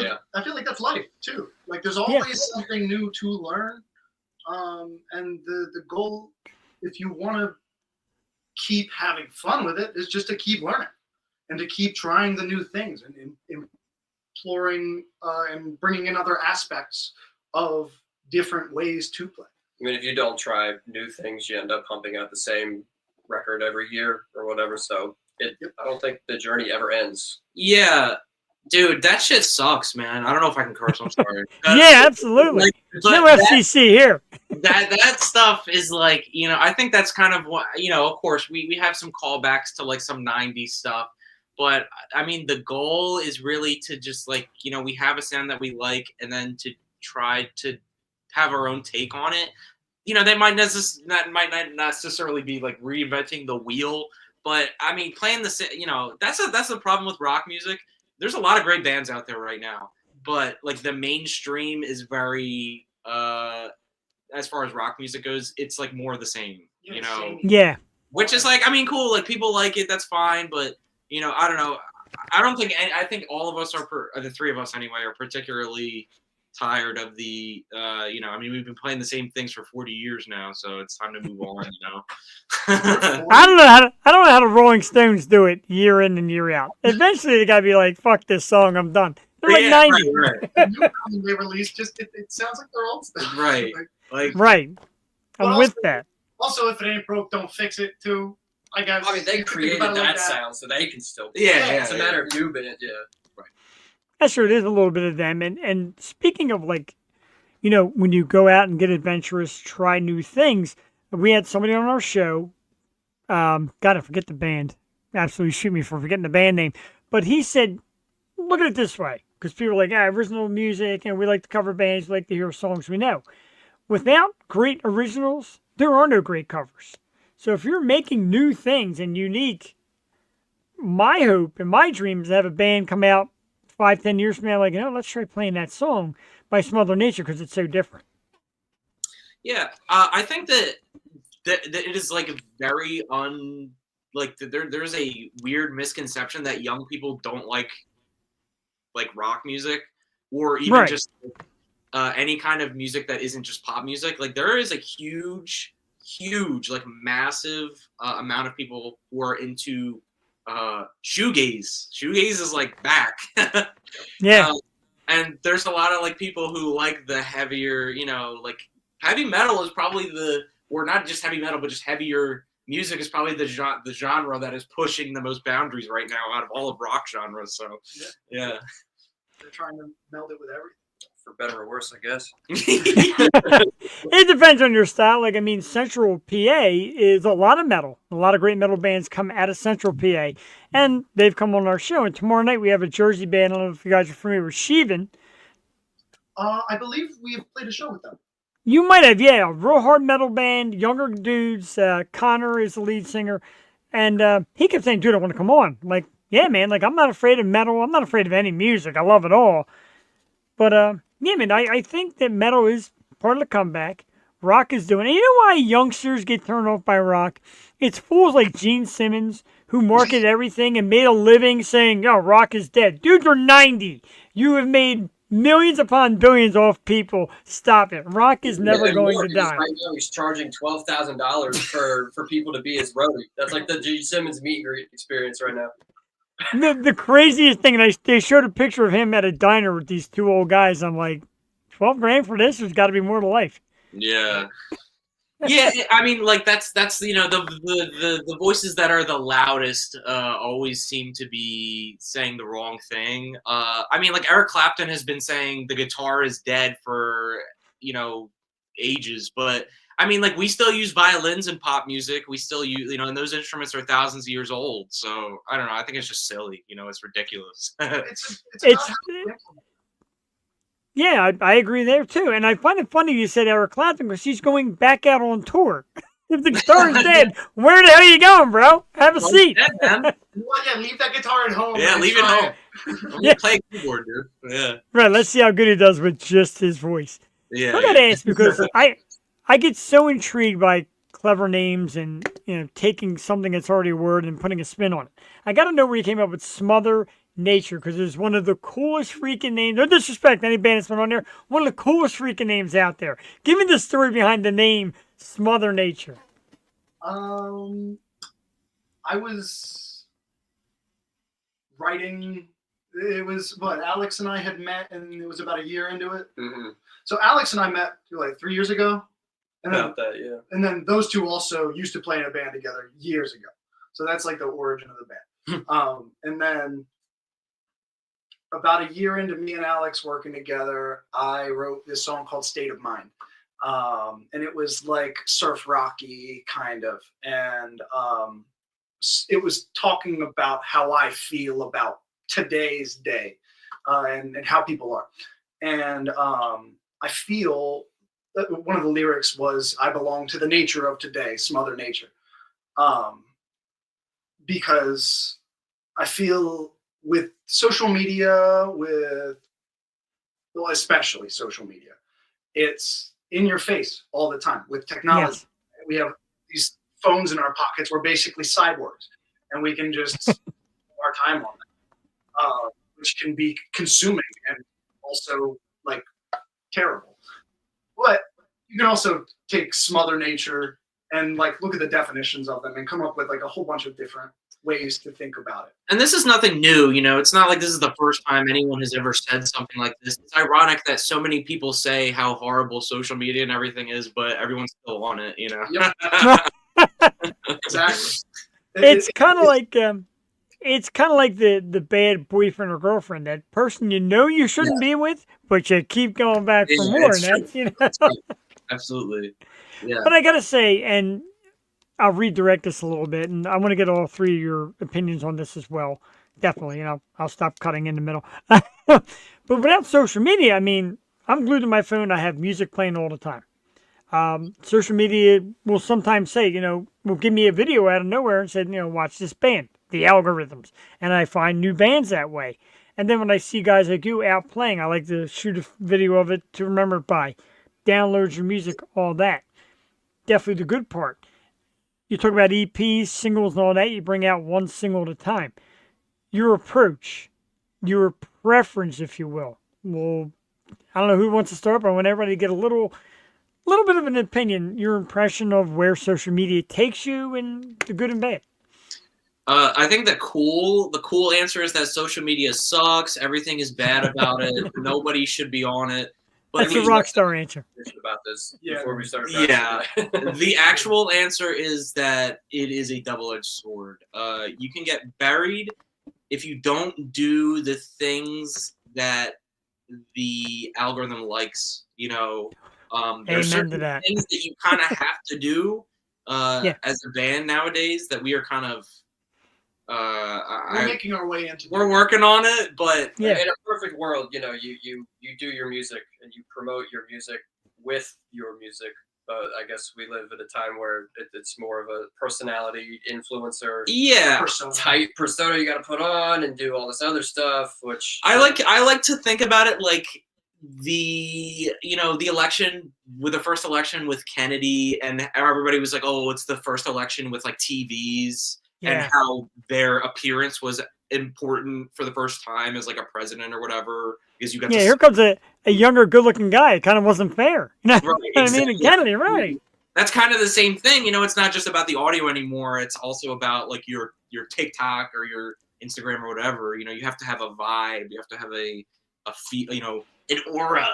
like that's life, too. Like, there's always something new to learn. And the goal, if you want to keep having fun with it, is just to keep learning and to keep trying the new things and exploring and bringing in other aspects of different ways to play. I mean, if you don't try new things, you end up pumping out the same record every year or whatever. So I don't think the journey ever ends. Yeah. Dude, that shit sucks, man. I don't know if I can curse. I'm sorry. Yeah, absolutely. No FCC here. That stuff is like, I think that's kind of what, of course, we have some callbacks to like some 90s stuff. But, I mean, the goal is really to just like, we have a sound that we like and then to try to have our own take on it. That might not necessarily be like reinventing the wheel. But, I mean, playing that's the problem with rock music. There's a lot of great bands out there right now, but like the mainstream is very, as far as rock music goes, it's like more of the same, Yeah. Which is like, I mean, cool. Like people like it, that's fine. But I don't know. I think all of us the three of us anyway, are particularly tired of the, I mean, we've been playing the same things for 40 years now, so it's time to move on. I don't know how the Rolling Stones do it year in and year out. Eventually, they gotta be like, "Fuck this song, I'm done." They're like 90. Right. The new album they released it sounds like their old stuff. Right. Like right. I'm with that. Also, if it ain't broke, don't fix it. Too. I guess. I mean, they created that sound, so they can still. It's a matter of new band. Yeah. Right. That's true. It is a little bit of them. And speaking of like, when you go out and get adventurous, try new things. We had somebody on our show. Gotta forget the band. Absolutely shoot me for forgetting the band name. But he said, look at it this way. Because people are like, original music, and we like to cover bands, we like to hear songs we know. Without great originals, there are no great covers. So if you're making new things and unique, my hope and my dream is to have a band come out 5-10 years from now, like, let's try playing that song by Smother Nature because it's so different. Yeah, I think that it is like a very there's a weird misconception that young people don't like rock music or even just any kind of music that isn't just pop music. Like there is a huge, like massive amount of people who are into shoegaze. Shoegaze is like back. Yeah. And there's a lot of like people who like the heavier, like heavy metal is probably or not just heavy metal, but just heavier music is probably the genre that is pushing the most boundaries right now out of all of rock genres. So, yeah. They're trying to meld it with everything. For better or worse, I guess. It depends on your style. Like, I mean, Central PA is a lot of metal. A lot of great metal bands come out of Central PA, and they've come on our show. And tomorrow night we have a Jersey band. I don't know if you guys are familiar with Sheevan. I believe we have played a show with them. You might have, yeah. A real hard metal band, younger dudes. Connor is the lead singer, and he kept saying, "Dude, I want to come on." I'm like, yeah, man. Like, I'm not afraid of metal. I'm not afraid of any music. I love it all. But yeah, man, I think that metal is part of the comeback. Rock is doing it. You know why youngsters get turned off by rock? It's fools like Gene Simmons who marketed everything and made a living saying, "Oh, rock is dead." Dude, you're 90. You have made millions upon billions off people. Stop it. Rock is never going to die. Right now, he's charging $12,000 for people to be his roadie. That's like the Gene Simmons meet and greet experience right now. The craziest thing, and they showed a picture of him at a diner with these two old guys. I'm like, 12 grand for this? There's got to be more to life. Yeah. Yeah, I mean, like that's the voices that are the loudest always seem to be saying the wrong thing. I mean, like Eric Clapton has been saying the guitar is dead for ages, but I mean, like we still use violins in pop music. We still use and those instruments are thousands of years old. So I don't know. I think it's just silly. It's ridiculous. It's Yeah, I agree there too. And I find it funny you said Eric Clapton because he's going back out on tour. If the guitar is dead, where the hell are you going, bro? Have a seat. Well, yeah, leave that guitar at home. Yeah, leave it home. I'm gonna play keyboard, dude. Yeah. Right, let's see how good he does with just his voice. Yeah. I gotta ask because I get so intrigued by clever names and taking something that's already a word and putting a spin on it. I gotta know where you came up with Smother Nature because it's one of the coolest freaking names. No disrespect to any band that's been on there. One of the coolest freaking names out there. Give me the story behind the name Smother Nature. I was writing. It was what Alex and I had met, and it was about a year into it. Mm-hmm. So Alex and I met like 3 years ago. And then, About that, yeah. And then those two also used to play in a band together years ago. So that's like the origin of the band. And then about a year into me and Alex working together, I wrote this song called State of Mind. And it was like surf rocky kind of. And it was talking about how I feel about today's day and how people are. And I feel that one of the lyrics was, I belong to the nature of today, Smother Nature. Because I feel with social media, especially social media, it's in your face all the time. With technology, yes. We have these phones in our pockets. We're basically cyborgs, and we can just spend our time on that, which can be consuming and also like terrible. But you can also take Smother Nature and like look at the definitions of them and come up with like a whole bunch of different ways to think about it. And this is nothing new, it's not like this is the first time anyone has ever said something like this. It's ironic that so many people say how horrible social media and everything is, but everyone's still on it, Yep. Exactly. It's kind of like the bad boyfriend or girlfriend, that person you shouldn't be with, but you keep going back for more. And that's Absolutely. Yeah. But I gotta say, and I'll redirect this a little bit, and I want to get all three of your opinions on this as well. Definitely, I'll stop cutting in the middle. But without social media, I mean, I'm glued to my phone. I have music playing all the time. Social media will sometimes say, will give me a video out of nowhere and say, watch this band, the algorithms. And I find new bands that way. And then when I see guys like you out playing, I like to shoot a video of it to remember it by. Download your music, all that. Definitely the good part. You talk about EPs, singles, and all that. You bring out one single at a time. Your approach, your preference, if you will I don't know who wants to start, but I want everybody to get a little bit of an opinion, your impression of where social media takes you and the good and bad. I think the cool answer is that social media sucks. Everything is bad about it. Nobody should be on it. But That's a rock star answer. About this Yeah. before we start. Yeah. The actual answer is that it is a double-edged sword. You can get buried if you don't do the things that the algorithm likes. You know, there are certain things that you kind of have to do as a band nowadays that we are kind of we're making our way into. We're working on it, but in a perfect world, you know, you do your music and you promote your music with your music. But I guess we live at a time where it's more of a personality influencer, type persona you got to put on and do all this other stuff. Which I like to think about it like the election with the first election with Kennedy, and everybody was like, oh, it's the first election with like TVs. Yeah. And how their appearance was important for the first time as like a president or whatever, because you got here comes a younger, good-looking guy. It kind of wasn't fair. Right, exactly. I mean, Kennedy, right? That's kind of the same thing. You know, it's not just about the audio anymore. It's also about like your TikTok or your Instagram or whatever. You know, you have to have a vibe. You have to have a feel. You know, an aura.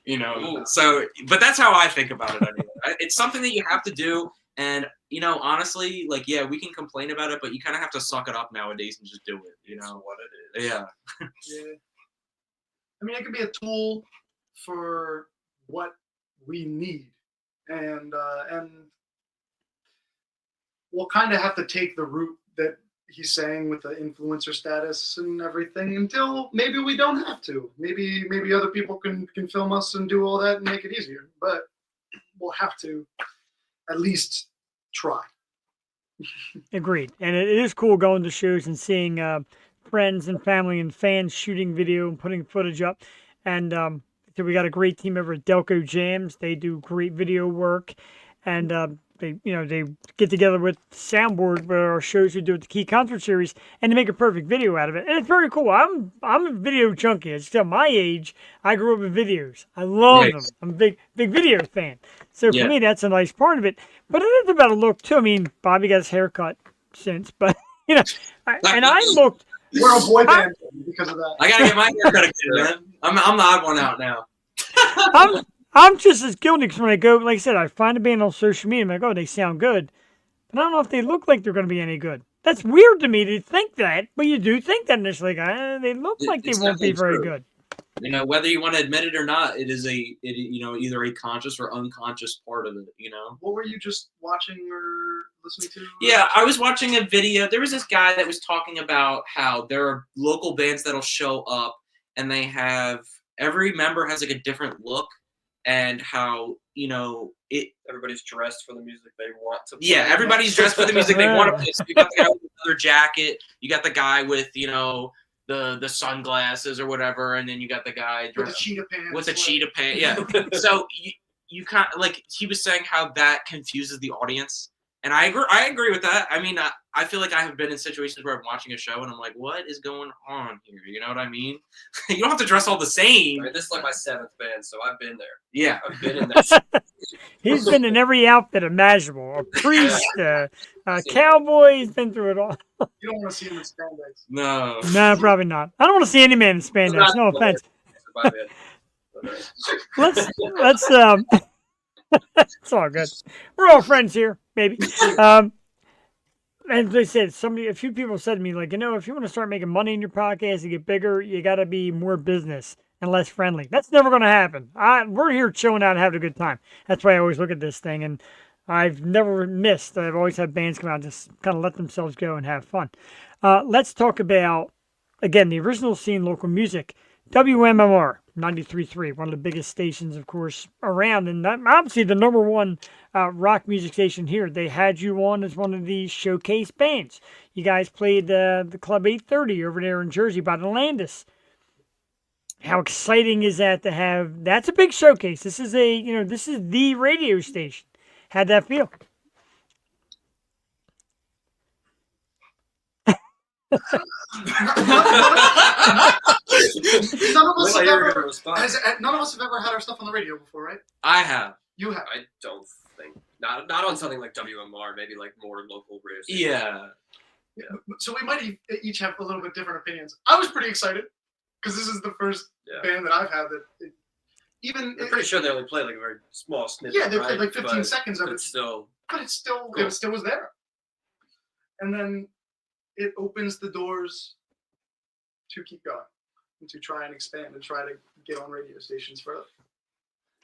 You know, ooh. So, but that's how I think about it. Anyway. It's something that you have to do. And, you know, honestly, like, yeah, we can complain about it, but you kind of have to suck it up nowadays and just do it, you know? That's what it is. Yeah. Yeah. I mean, it can be a tool for what we need. And we'll kind of have to take the route that he's saying with the influencer status and everything until maybe we don't have to. Maybe other people can film us and do all that and make it easier. But we'll have to at least try. Agreed. And it is cool going to shows and seeing friends and family and fans shooting video and putting footage up. And so we got a great team over at Delco Jams. They do great video work. And they get together with Soundboard for our shows we do at the Key Concert Series and to make a perfect video out of it. And it's very cool. I'm a video junkie. It's at my age, I grew up with videos. I love them. I'm a big video fan. So for me, that's a nice part of it. But it is about a look too. I mean, Bobby got his haircut since, but you know, I looked. We're a boy band because of that. I gotta get my haircut again, man. I'm the odd one out now. I'm just as guilty because when I go, like I said, I find a band on social media. I'm like, oh, they sound good, but I don't know if they look like they're going to be any good. That's weird to me to think that, but you do think that initially. They look like they won't be very good. You know, whether you want to admit it or not, it is either a conscious or unconscious part of it. You know. What were you just watching or listening to? Yeah, I was watching a video. There was this guy that was talking about how there are local bands that'll show up and they have every member has like a different look. And how, you know, everybody's dressed for the music they want to play. Yeah, everybody's dressed for the music they want to play. So you got the guy with the leather jacket, you got the guy with, you know, the sunglasses or whatever, and then you got the guy with the cheetah pants. With the cheetah pants, yeah. So you kind of, like, he was saying how that confuses the audience. And I agree with that. I mean, I feel like I have been in situations where I'm watching a show and I'm like, what is going on here? You know what I mean? You don't have to dress all the same. I mean, this is like my 7th band, so I've been there. Yeah. I've been in there. He's been in every outfit imaginable. A priest, a cowboy. He's been through it all. You don't want to see him in spandex. No. No, probably not. I don't want to see any man in spandex. No offense. Let's it's all good. We're all friends here, maybe. And they said, a few people said to me, like, you know, if you want to start making money in your podcast and get bigger, you got to be more business and less friendly. That's never going to happen. We're here chilling out and having a good time. That's why I always look at this thing. And I've never missed. I've always had bands come out and just kind of let themselves go and have fun. Let's talk about, again, the original scene, local music. WMMR 93.3, one of the biggest stations, of course, around, and obviously the number one rock music station here. They had you on as one of the showcase bands. You guys played the Club 830 over there in Jersey by the Landis. How exciting is that to have? That's a big showcase. This is this is the radio station. How'd that feel? None of us Well, have you're ever. gonna respond. None of us have ever had our stuff on the radio before, right? I have. You have. I don't think not on something like WMR, maybe like more local radio stations. Yeah. So we might each have a little bit different opinions. I was pretty excited because this is the first band that I've had that even. I'm pretty sure they only played like a very small snippet. Yeah, they played right? like 15 seconds of it. Still. But it still was there. And then it opens the doors to keep going and to try and expand and try to get on radio stations further.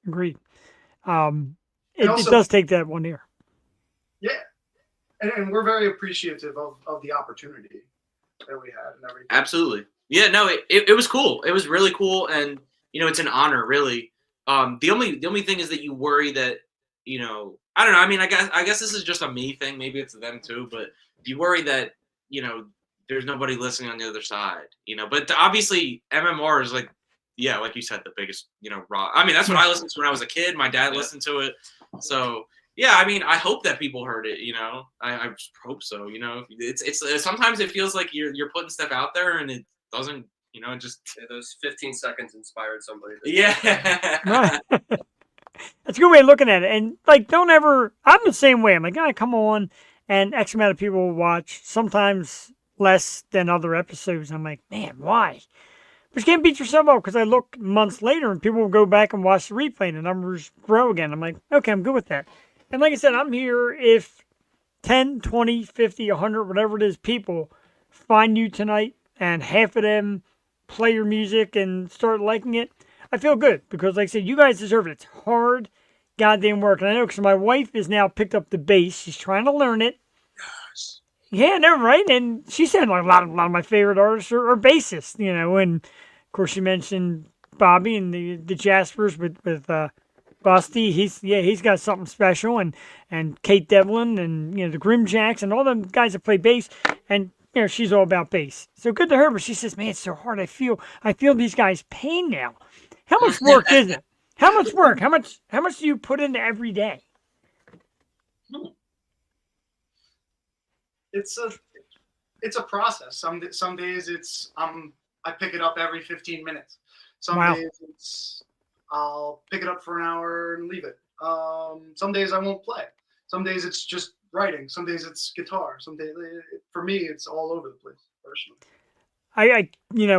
Agreed. It does take that 1 year. Yeah. And we're very appreciative of the opportunity that we had and everything. Absolutely. Yeah, no, it was cool. It was really cool, and it's an honor, really. The only thing is that you worry that, I don't know. I mean, I guess this is just a me thing. Maybe it's them too, but you worry that, there's nobody listening on the other side, But obviously, MMR is like you said, the biggest, rock. I mean, that's what I listened to when I was a kid. My dad listened to it, so. Yeah, I mean, I hope that people heard it. I just hope so. It's sometimes it feels like you're putting stuff out there and it doesn't. Just those 15 seconds inspired somebody. Yeah, right. That's a good way of looking at it. And don't ever. I'm the same way. I'm like, I come on, and X amount of people will watch. Sometimes less than other episodes. I'm like, man, why? But you can't beat yourself up because I look months later and people will go back and watch the replay and the numbers grow again. I'm like, okay, I'm good with that. And like I said, I'm here if 10, 20, 50, 100, whatever it is, people find you tonight and half of them play your music and start liking it. I feel good because, like I said, you guys deserve it. It's hard goddamn work. And I know because my wife has now picked up the bass. She's trying to learn it. Yes. Yeah, no, right? And she said like a lot of my favorite artists are bassists, And, of course, she mentioned Bobby and the Jaspers with Busty, he's got something special, and Kate Devlin, and the Grimjacks, and all them guys that play bass, and she's all about bass. So good to her, but she says, "Man, it's so hard. I feel these guys' pain now. How much work is it? How much work? How much do you put into every day?" It's a process. Some days it's I pick it up every 15 minutes. Some days it's I'll pick it up for an hour and leave it. Some days I won't play. Some days it's just writing. Some days it's guitar. Some days, for me, it's all over the place, personally.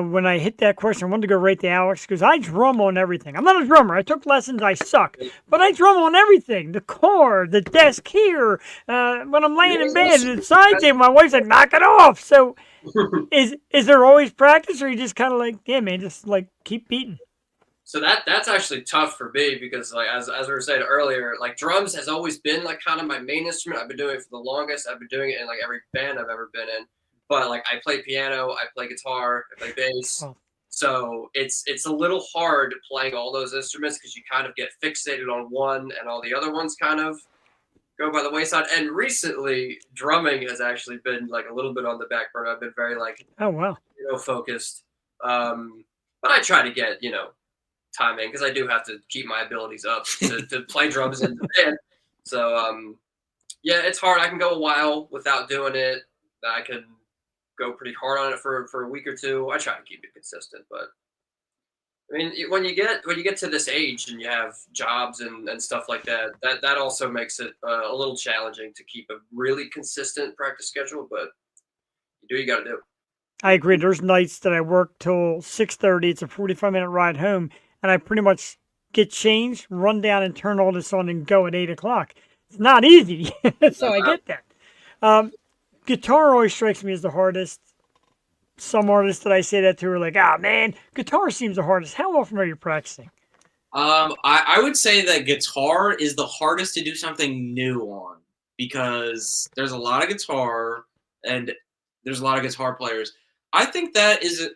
When I hit that question, I wanted to go right to Alex because I drum on everything. I'm not a drummer. I took lessons. I suck. But I drum on everything. The car, the desk here, when I'm laying in bed, the side table, my wife's like, knock it off. So is there always practice or you just kind of like, yeah, man, just like keep beating? So that's actually tough for me because like as we were saying earlier, like drums has always been like kind of my main instrument. I've been doing it for the longest. I've been doing it in like every band I've ever been in. But like I play piano, I play guitar, I play bass. Oh. So it's a little hard playing all those instruments because you kind of get fixated on one and all the other ones kind of go by the wayside. And recently drumming has actually been like a little bit on the back burner. I've been very like focused. But I try to get, timing because I do have to keep my abilities up to play drums in the band. So it's hard. I can go a while without doing it. I can go pretty hard on it for a week or two. I try to keep it consistent, but I mean, when you get to this age and you have jobs and stuff like that, that also makes it a little challenging to keep a really consistent practice schedule. But you do what you got to do. I agree. There's nights that I work till 6:30. It's a 45-minute ride home. And I pretty much get changed, run down and turn all this on and go at 8 o'clock. It's not easy. So I get that. Guitar always strikes me as the hardest. Some artists that I say that to are like, man, guitar seems the hardest. How often are you practicing? I would say that guitar is the hardest to do something new on because there's a lot of guitar and there's a lot of guitar players. I think that is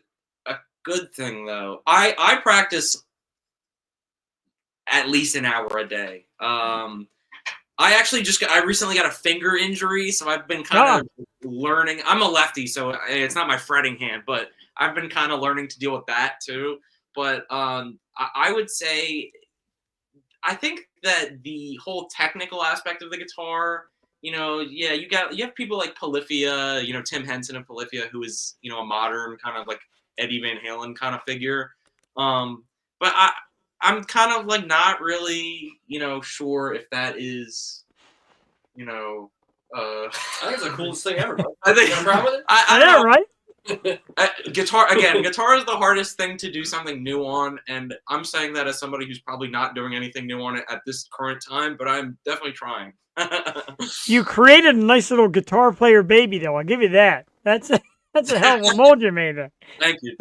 a good thing, though. I practice at least an hour a day. I recently got a finger injury, so I've been kind of learning. I'm a lefty, so it's not my fretting hand, but I've been kind of learning to deal with that too. But I would say, I think that the whole technical aspect of the guitar, yeah, you have people like Polyphia, Tim Henson of Polyphia, who is, a modern kind of like Eddie Van Halen kind of figure. But I'm kind of like not really, sure if that is, I think it's the coolest thing ever, bro. I think You got a problem with it? I don't know. Right? Guitar is the hardest thing to do something new on, and I'm saying that as somebody who's probably not doing anything new on it at this current time, but I'm definitely trying. You created a nice little guitar player baby, though. I'll give you that. That's a hell of a mold you made there. Thank you.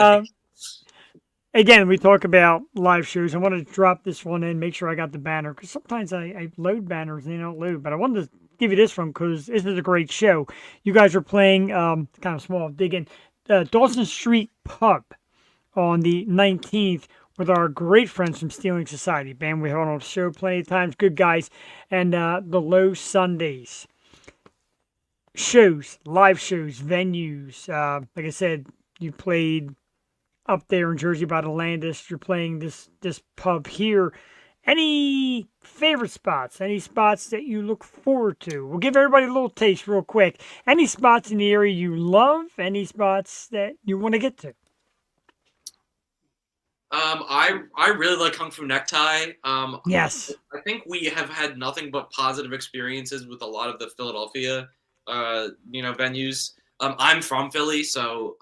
Again, we talk about live shows. I wanted to drop this one in, make sure I got the banner, because sometimes I load banners and they don't load. But I wanted to give you this one because this is a great show. You guys are playing, kind of small, digging, Dawson Street Pub on the 19th with our great friends from Stealing Society. Band we had on the show plenty of times, good guys, and the Low Sundays. Shows, live shows, venues. Like I said, you played up there in Jersey by the Landis. You're playing this pub here. Any favorite spots? Any spots that you look forward to? We'll give everybody a little taste real quick. Any spots in the area you love? Any spots that you want to get to? I really like Kung Fu Necktie. Yes. I think we have had nothing but positive experiences with a lot of the Philadelphia, venues. I'm from Philly, so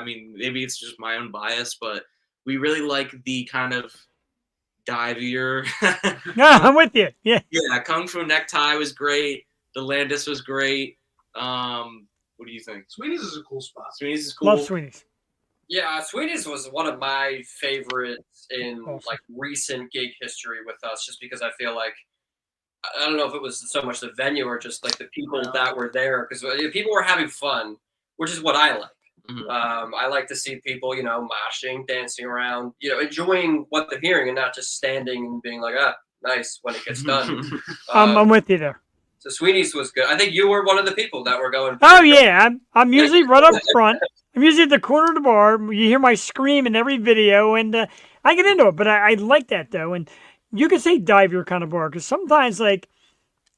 maybe it's just my own bias, but we really like the kind of divier. No, I'm with you. Yeah. Yeah, Kung Fu Necktie was great. The Landis was great. What do you think? Sweeney's is a cool spot. Sweeney's is cool. Love Sweeney's. Yeah, Sweeney's was one of my favorites in like recent gig history with us, just because I feel like I don't know if it was so much the venue or just like the people that were there, because people were having fun, which is what I like. Mm-hmm. I like to see people, moshing, dancing around, enjoying what they're hearing and not just standing and being like, nice when it gets done. I'm with you there. So Sweeney's was good. I think you were one of the people that were going. Oh yeah, I'm usually right up front. I'm usually at the corner of the bar. You hear my scream in every video, and I get into it. But I like that though, and you can say dive your kind of bar, because sometimes like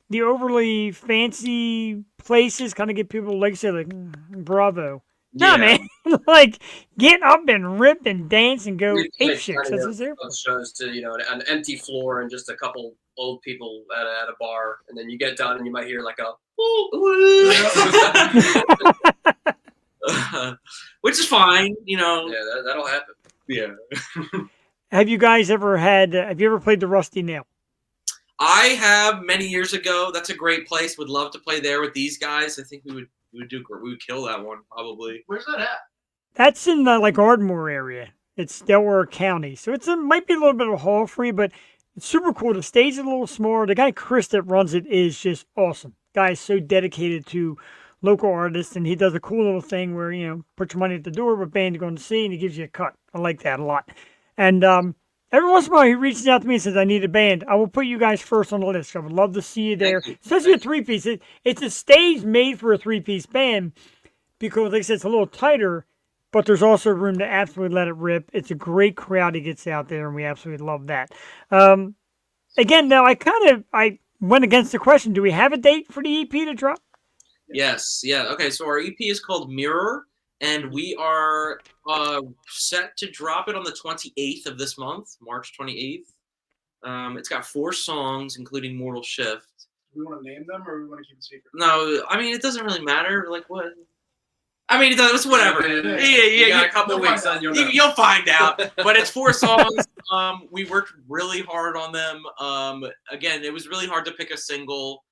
the overly fancy places kind of get people like say like bravo. Yeah. No man, like get up and rip and dance and go ape shit. That's what's there for. Shows to an empty floor and just a couple old people at a bar, and then you get done and you might hear like a which is fine, Yeah, that'll happen. Yeah. Have you guys ever have you ever played the Rusty Nail? I have many years ago. That's a great place. Would love to play there with these guys. I think we would kill that one probably. Where's that at? That's in the like Ardmore area. It's Delaware County, so might be a little bit of a haul for you, but it's super cool. The stage is a little smaller. The guy Chris that runs it is just awesome. Guy is so dedicated to local artists, and he does a cool little thing where put your money at the door, what band you're going to see, and he gives you a cut. I like that a lot. And every once in a while, he reaches out to me and says, "I need a band. I will put you guys first on the list. I would love to see you there." Especially a three-piece. It's a stage made for a three-piece band because, like I said, it's a little tighter, but there's also room to absolutely let it rip. It's a great crowd he gets out there, and we absolutely love that. Again, now I went against the question. Do we have a date for the EP to drop? Yes. Yeah. Okay. So our EP is called Mirror, and we are set to drop it on the 28th of this month, March 28th. It's got 4 songs, including Mortal Shift. Do we want to name them, or we want to keep it secret? No, I mean it doesn't really matter. Like what? I mean, it's whatever. Yeah. You got a couple weeks on you'll find out. But it's 4 songs. We worked really hard on them. Again, it was really hard to pick a single.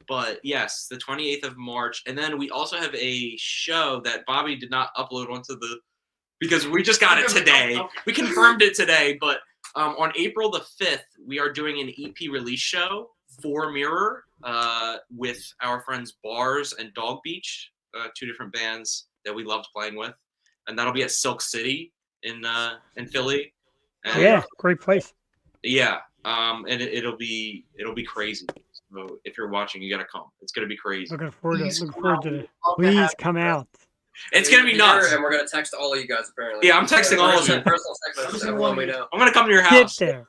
But yes, the 28th of March. And then we also have a show that Bobby did not upload onto because we just got it today. We confirmed it today, but on April the 5th, we are doing an EP release show for Mirror with our friends Bars and Dog Beach, 2 different bands that we loved playing with. And that'll be at Silk City in Philly. And, yeah, great place. Yeah, and it'll be crazy. So if you're watching, you gotta come. It's gonna be crazy. Looking forward to it. Please come out. It's gonna be nuts. And we're gonna text all of you guys apparently. Yeah, I'm texting all of you. Personal text, everyone we know. I'm gonna come to your house. Get there.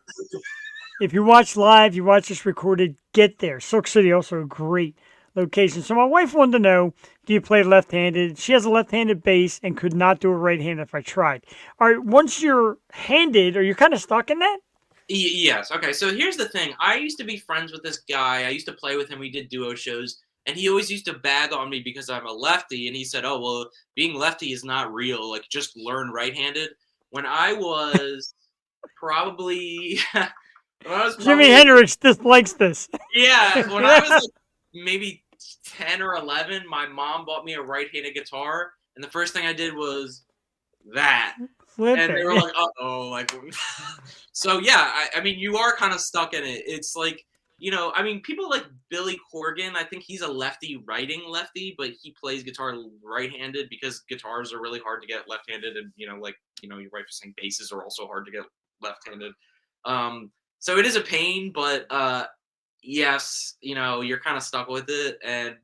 If you watch live, you watch this recorded, get there. Silk City, also a great location. So my wife wanted to know, do you play left-handed? She has a left-handed bass and could not do a right-handed if I tried. All right, once you're handed, are you kind of stuck in that? Yes. Okay. So here's the thing. I used to be friends with this guy. I used to play with him. We did duo shows, and he always used to bag on me because I'm a lefty. And he said, "Oh, well, being lefty is not real. Like, just learn right-handed." When I was probably, Jimi Hendrix dislikes this. Yeah, when I was like maybe 10 or 11, my mom bought me a right-handed guitar, and the first thing I did was that. And they were like, uh-oh, like, so yeah, I mean, you are kind of stuck in it. It's like, I mean, people like Billy Corgan, I think he's a lefty writing lefty, but he plays guitar right-handed because guitars are really hard to get left-handed, and your wife was saying basses are also hard to get left-handed. So it is a pain, but yes, you're kind of stuck with it, and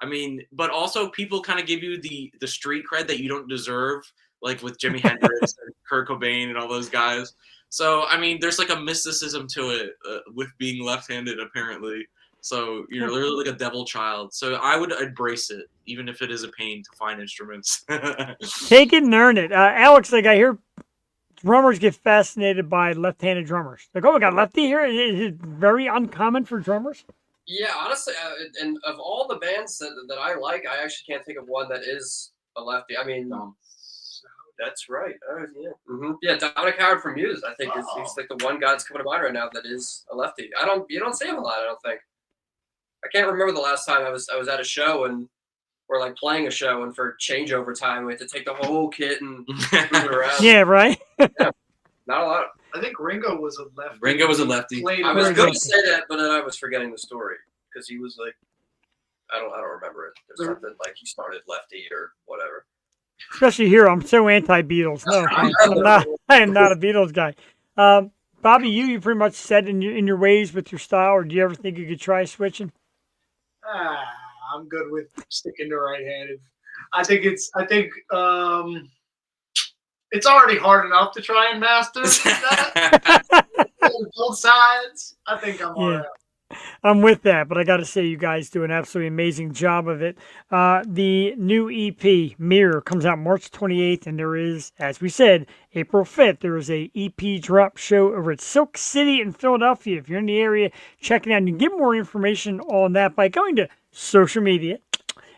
I mean, but also people kind of give you the street cred that you don't deserve, like with Jimi Hendrix and Kurt Cobain and all those guys. So I mean, there's like a mysticism to it with being left-handed, apparently. So you're literally like a devil child. So I would embrace it, even if it is a pain to find instruments. Take it and earn it. Alex, like I hear drummers get fascinated by left-handed drummers. Like, oh, we got lefty here. Is it very uncommon for drummers? Yeah, honestly, and of all the bands that I like, I actually can't think of one that is a lefty. I mean, that's right. Yeah. Mm-hmm. Yeah, Dominic Howard from Muse, I think he's like the one guy that's coming to mind right now that is a lefty. You don't see him a lot, I don't think. I can't remember the last time I was at a show and we're like playing a show, and for changeover time we had to take the whole kit and move it around. Yeah, right. Yeah, not a lot. I think Ringo was a lefty. Ringo was a lefty. I was going to say that, but then I was forgetting the story because he was like, I don't remember it. There's something like he started lefty or whatever. Especially here, I'm so anti-Beatles. No, I am not a Beatles guy. Bobby, you pretty much set in your ways with your style, or do you ever think you could try switching? I'm good with sticking to right-handed. I think it's already hard enough to try and master that. Both sides. I think I'm all right. I'm with that, but I got to say, you guys do an absolutely amazing job of it. The new EP, Mirror, comes out March 28th, and there is, as we said, April 5th, there is a EP drop show over at Silk City in Philadelphia. If you're in the area, check it out. And you can get more information on that by going to social media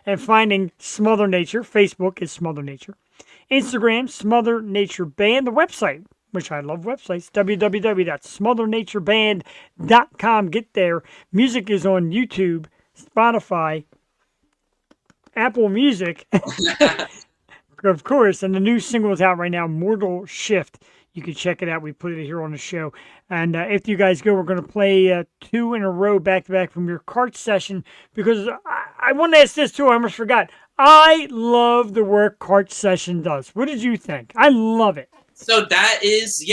and finding Smother Nature. Facebook is Smother Nature. Instagram, Smother Nature Band. The website, which I love websites, www.smothernatureband.com. Get there. Music is on YouTube, Spotify, Apple Music, of course, and the new single is out right now, Mortal Shift. You can check it out. We put it here on the show. And after you guys go, we're going to play 2 in a row back-to-back from your cart session, because I want to ask this too. I almost forgot. I love the work Cart Session does. What did you think? I love it. So that is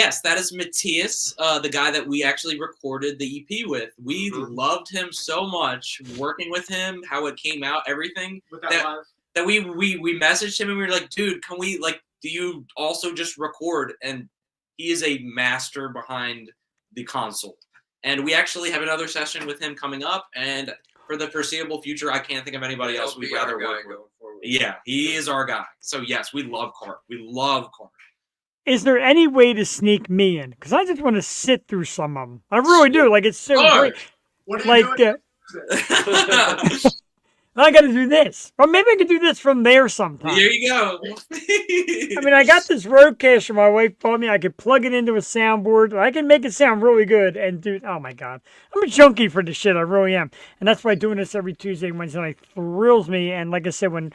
Matthias, the guy that we actually recorded the EP with. We loved him so much, working with him, how it came out, everything. That we messaged him and we were like, dude, can we, like, do you also just record? And he is a master behind the console. And we actually have another session with him coming up, and for the foreseeable future, I can't think of anybody else we'd rather work with. Yeah, he is our guy. So yes, we love Cart. We love Cart. Is there any way to sneak me in? Because I just want to sit through some of them. I really do. Like, it's so great. What are you doing? I got to do this. Or maybe I could do this from there sometime. There you go. I mean, I got this Rodecaster my wife bought me. I could plug it into a soundboard. I can make it sound really good. And, dude, oh, my God. I'm a junkie for this shit. I really am. And that's why doing this every Tuesday and Wednesday night thrills me. And like I said, when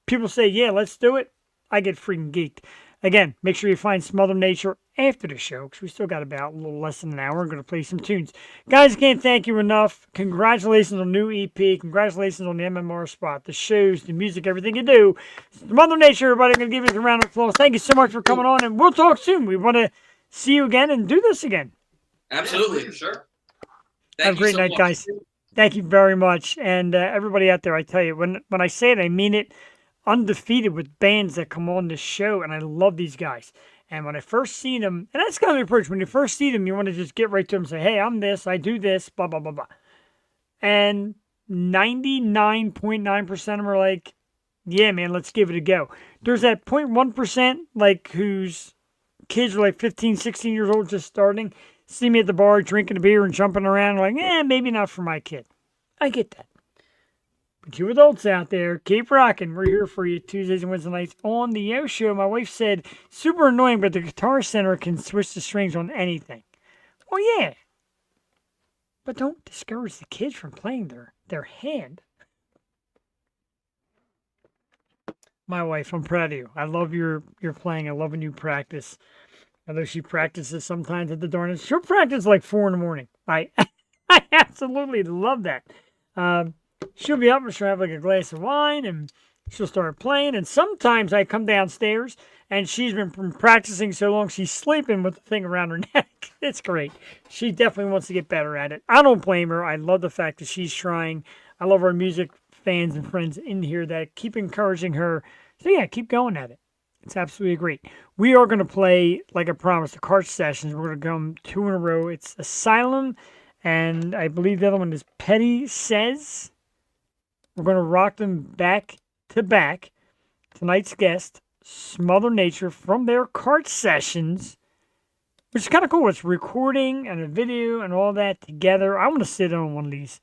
people say, yeah, let's do it, I get freaking geeked. Again, make sure you find Smother Nature after the show, because we still got about a little less than an hour. We're going to play some tunes. Guys, I can't thank you enough. Congratulations on the new EP. Congratulations on the MMR spot, the shows, the music, everything you do. Smother Nature, everybody. I'm going to give you a round of applause. Thank you so much for coming on, and we'll talk soon. We want to see you again and do this again. Absolutely. Yeah, sure. Have a great night, guys. Thank you very much. And everybody out there, I tell you, when I say it, I mean it. Undefeated with bands that come on this show, and I love these guys. And when I first seen them, and that's kind of the approach. When you first see them, you want to just get right to them and say, hey, I'm this, I do this, blah, blah, blah, blah. And 99.9% of them are like, yeah, man, let's give it a go. There's that 0.1%, like, whose kids are like 15, 16 years old, just starting, see me at the bar drinking a beer and jumping around, like, maybe not for my kid. I get that. But you adults out there, keep rocking. We're here for you Tuesdays and Wednesday nights on the Yo Show. My wife said, super annoying, but the Guitar Center can switch the strings on anything. Well, yeah. But don't discourage the kids from playing their hand. My wife, I'm proud of you. I love your playing. I love when you practice. Although she practices sometimes at the darnest. She'll practice like 4 in the morning. I absolutely love that. She'll be up and she'll have like a glass of wine and she'll start playing. And sometimes I come downstairs and she's been practicing so long she's sleeping with the thing around her neck. It's great. She definitely wants to get better at it. I don't blame her. I love the fact that she's trying. I love our music fans and friends in here that keep encouraging her. So yeah, keep going at it. It's absolutely great. We are going to play, like I promised, the Cart Sessions. We're going to come 2 in a row. It's Asylum, and I believe the other one is Petty Says. We're going to rock them back to back. Tonight's guest, Smother Nature, from their Cart Sessions, which is kind of cool. It's recording and a video and all that together. I want to sit on one of these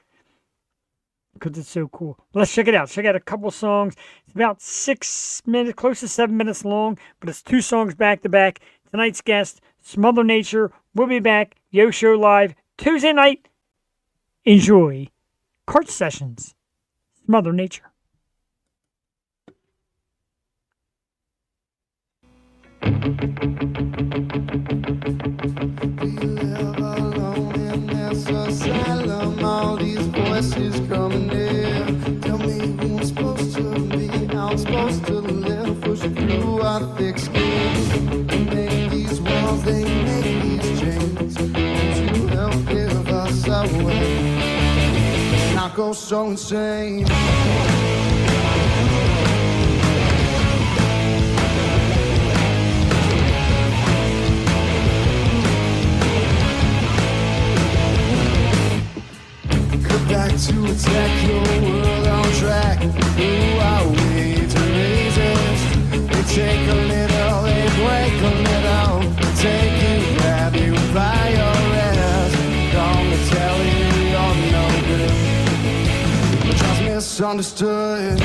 because it's so cool. Let's check it out. Check out a couple songs. It's about 6 minutes, close to 7 minutes long, but it's 2 songs back to back. Tonight's guest, Smother Nature. We'll be back. Yo Show Live Tuesday night. Enjoy Cart Sessions. Mother Nature. We live alone in this asylum. All these voices coming near. Tell me who I'm supposed to be, how I'm supposed to live. Pushing through our thick skin. They make these walls, they make these chains to help give us away. Not go so insane. Back to attack your world on track. Who are we to resist? They take a little, they break a little. They take you, grab you by your ass. Gonna tell you you're no good, but just misunderstood.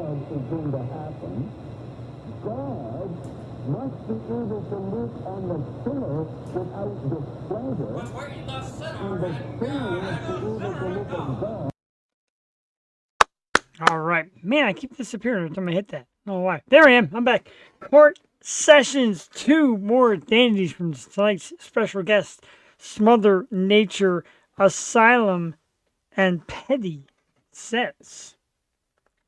flood is going to happen, God must be able to look on the sinner without displeasure, and the sinner must be able to look at God. All right. Man, I keep disappearing every time I hit that. I don't know why. There I am. I'm back. Court Sessions. 2 more dandies from tonight's special guests. Smother Nature, Asylum, and Petty Sets.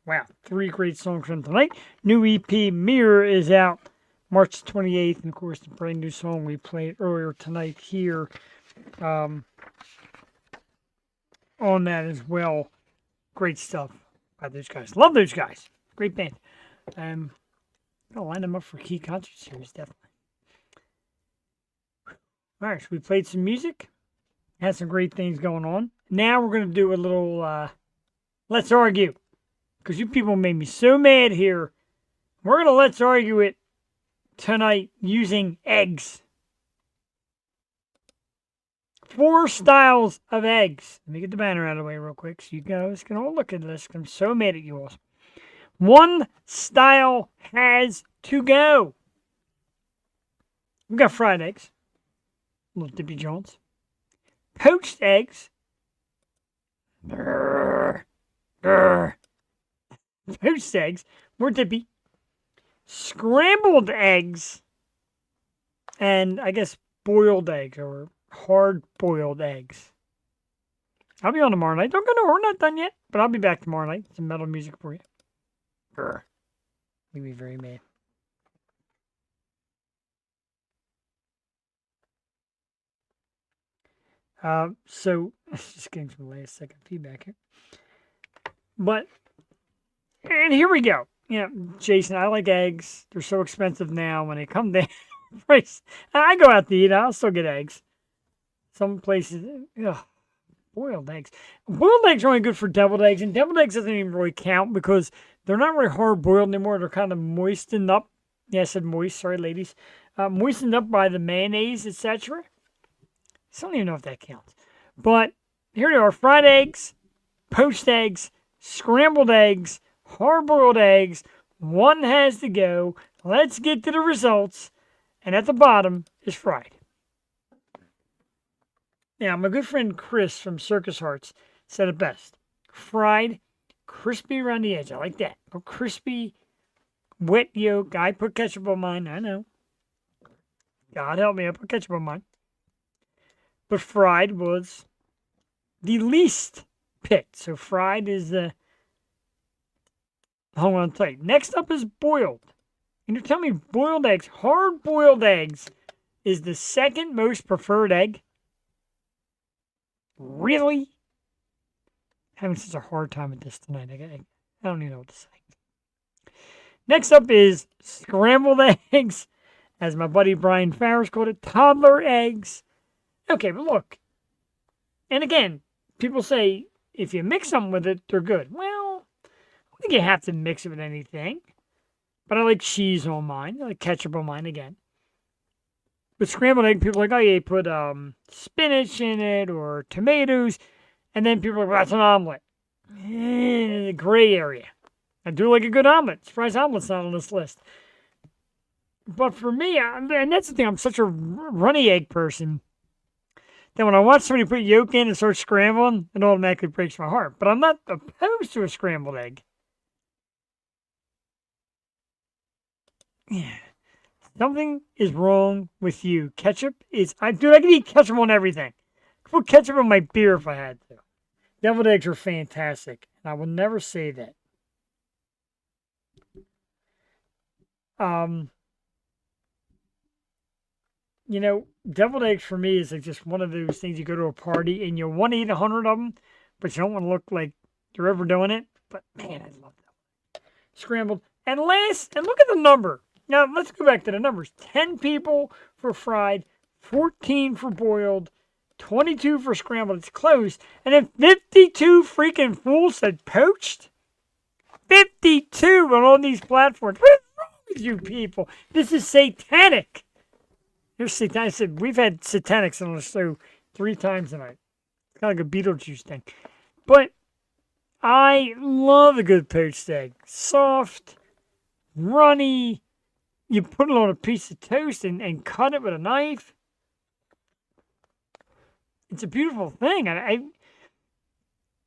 Wow. 3 great songs from tonight. New EP, Mirror, is out March 28th. And, of course, the brand new song we played earlier tonight here on that as well. Great stuff by those guys. Love those guys. Great band. I'm going to line them up for Key Concert Series, definitely. All right, so we played some music. Had some great things going on. Now we're going to do a little Let's Argue. Because you people made me so mad here. We're going to Let's Argue it tonight using eggs. 4 styles of eggs. Let me get the banner out of the way real quick so you guys can all look at this. I'm so mad at you all. 1 style has to go. We've got fried eggs. Little Dippy Jones. Poached eggs. Poached eggs. More Dippy. Scrambled eggs. And I guess boiled eggs or hard-boiled eggs. I'll be on tomorrow night. Don't go nowhere. We're not done yet. But I'll be back tomorrow night. Some metal music for you. Grr. You'll be very mad. So, just getting some last second feedback here. But, and here we go. You know, Jason, I like eggs. They're so expensive now when they come down. Price. I go out to eat. I'll still get eggs. Some places, boiled eggs. Boiled eggs are only good for deviled eggs, and deviled eggs doesn't even really count because they're not really hard boiled anymore. They're kind of moistened up. Yeah, I said moist. Sorry, ladies. Moistened up by the mayonnaise, etc. So I don't even know if that counts. But here they are: fried eggs, poached eggs, scrambled eggs, hard-boiled eggs. 1 has to go. Let's get to the results. And at the bottom is fried. Now, my good friend Chris from Circus Hearts said it best. Fried, crispy around the edge. I like that. A crispy, wet yolk. I put ketchup on mine. I know. God help me, I put ketchup on mine. But fried was the least picked. So fried is the... Hold on tight. Next up is boiled. And you're telling me boiled eggs, hard-boiled eggs, is the second most preferred egg? Really? Having such a hard time with this tonight. I don't even know what to say. Next up is scrambled eggs, as my buddy Brian Farris called it, toddler eggs. Okay, but look. And again, people say if you mix them with it, they're good. Well, I don't think you have to mix it with anything. But I like cheese on mine. I like ketchup on mine again. With scrambled egg, people are like, oh, yeah, you put spinach in it or tomatoes. And then people are like, that's an omelet. The gray area. I do like a good omelet. Surprise omelet's not on this list. But for me, and that's the thing, I'm such a runny egg person that when I watch somebody put yolk in and start scrambling, it automatically breaks my heart. But I'm not opposed to a scrambled egg. Yeah. Something is wrong with you. Ketchup is... I can eat ketchup on everything. I could put ketchup on my beer if I had to. Deviled eggs are fantastic. And I will never say that. You know, deviled eggs for me is like just one of those things you go to a party and you want to eat 100 of them, but you don't want to look like you're ever doing it. But man, I love that. Scrambled. And last, and look at the number. Now, let's go back to the numbers. 10 people for fried, 14 for boiled, 22 for scrambled. It's close. And then 52 freaking fools said poached. 52 on all these platforms. What's wrong with you people? This is satanic. Here's satanic. I said, we've had satanics on the show 3 times tonight. It's kind of like a Beetlejuice thing. But I love a good poached egg. Soft, runny. You put it on a piece of toast and cut it with a knife. It's a beautiful thing.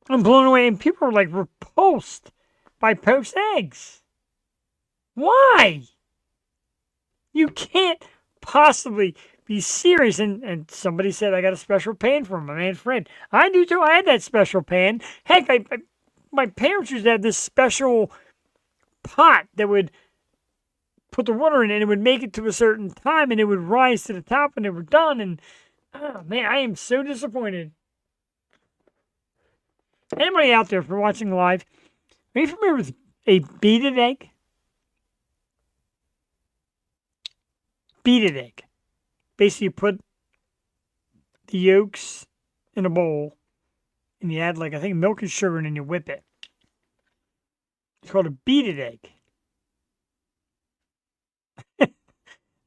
I'm blown away, and people are like repulsed by poached eggs. Why? You can't possibly be serious. And somebody said I got a special pan for my man Fred. I do too. I had that special pan. Heck, my parents used to have this special pot that would put the water in, and it would make it to a certain time, and it would rise to the top when they were done. And oh man, I am so disappointed. Anybody out there for watching live, are you familiar with a beaded egg? Beaded egg. Basically, you put the yolks in a bowl, and you add, like, I think milk and sugar, and then you whip it. It's called a beaded egg.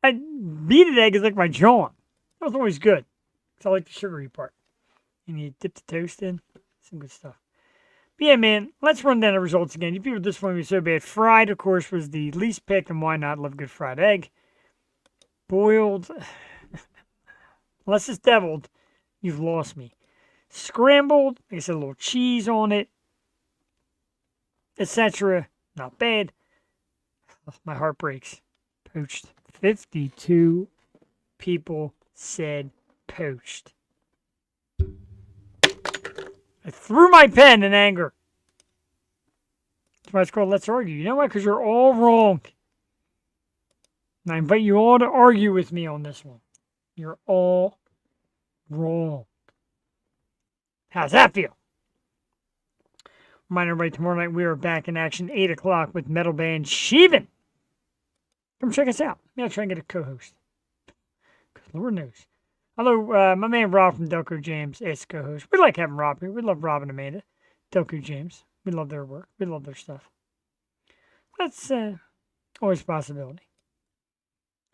Beaded egg is like my John. That was always good, because I like the sugary part. And you dip the toast in. Some good stuff. But yeah, man, let's run down the results again. You people this one was so bad. Fried, of course, was the least picked, and why not? Love good fried egg. Boiled, unless it's deviled, you've lost me. Scrambled, like I said, a little cheese on it, etc. Not bad. My heart breaks. Poached. 52 people said poached. I threw my pen in anger. That's why it's called Let's Argue. You know why? Because you're all wrong. And I invite you all to argue with me on this one. You're all wrong. How's that feel? Remind everybody, tomorrow night we are back in action, 8 o'clock with metal band Sheevan. Come check us out. Maybe I'll try and get a co-host. Because Lord knows. Hello, my man Rob from Delco James as co-host. We like having Rob here. We love Rob and Amanda. Delco James. We love their work. We love their stuff. That's always a possibility.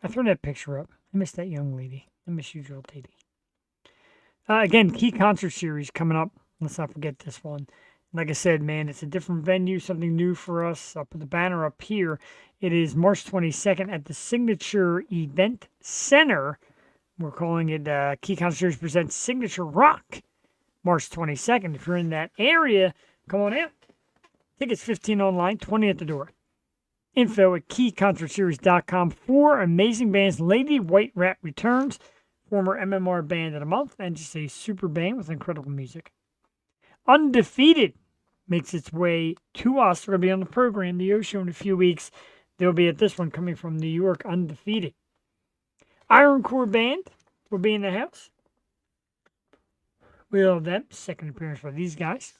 I threw that picture up. I miss that young lady. I miss you, Joel Tatey. Again, Key Concert Series coming up. Let's not forget this one. Like I said, man, it's a different venue, something new for us. I'll put the banner up here. It is March 22nd at the Signature Event Center. We're calling it Key Concert Series Presents Signature Rock. March 22nd. If you're in that area, come on out. Tickets $15 online, $20 at the door. Info at keyconcertseries.com. 4 amazing bands. Lady White Rat returns. Former MMR band of the month. And just a super band with incredible music. Undefeated makes its way to us. We're going to be on the program, the O Show, in a few weeks. They'll be at this one coming from New York, Undefeated. Iron Core Band will be in the house. We love them. Second appearance for these guys.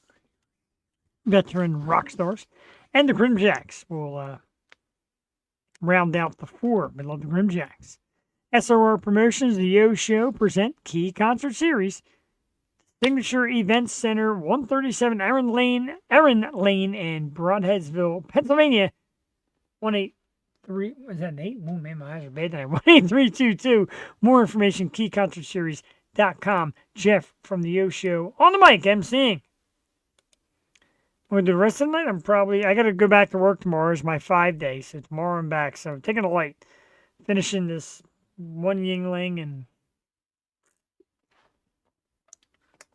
Veteran rock stars. And the Grimjacks will round out the 4. We love the Grimjacks. SRR Promotions, the O Show, present Key Concert Series. Signature Events Center, 137 Erin Lane in Broadheadsville, Pennsylvania. 183, was that an 8? Oh man, my eyes are bad tonight. 18322. More information, keyconcertseries.com. Jeff from the O Show on the mic, emceeing. Well, the rest of the night, I got to go back to work tomorrow. It's my 5 day, so tomorrow I'm back. So I'm taking it light. Finishing this one Yingling and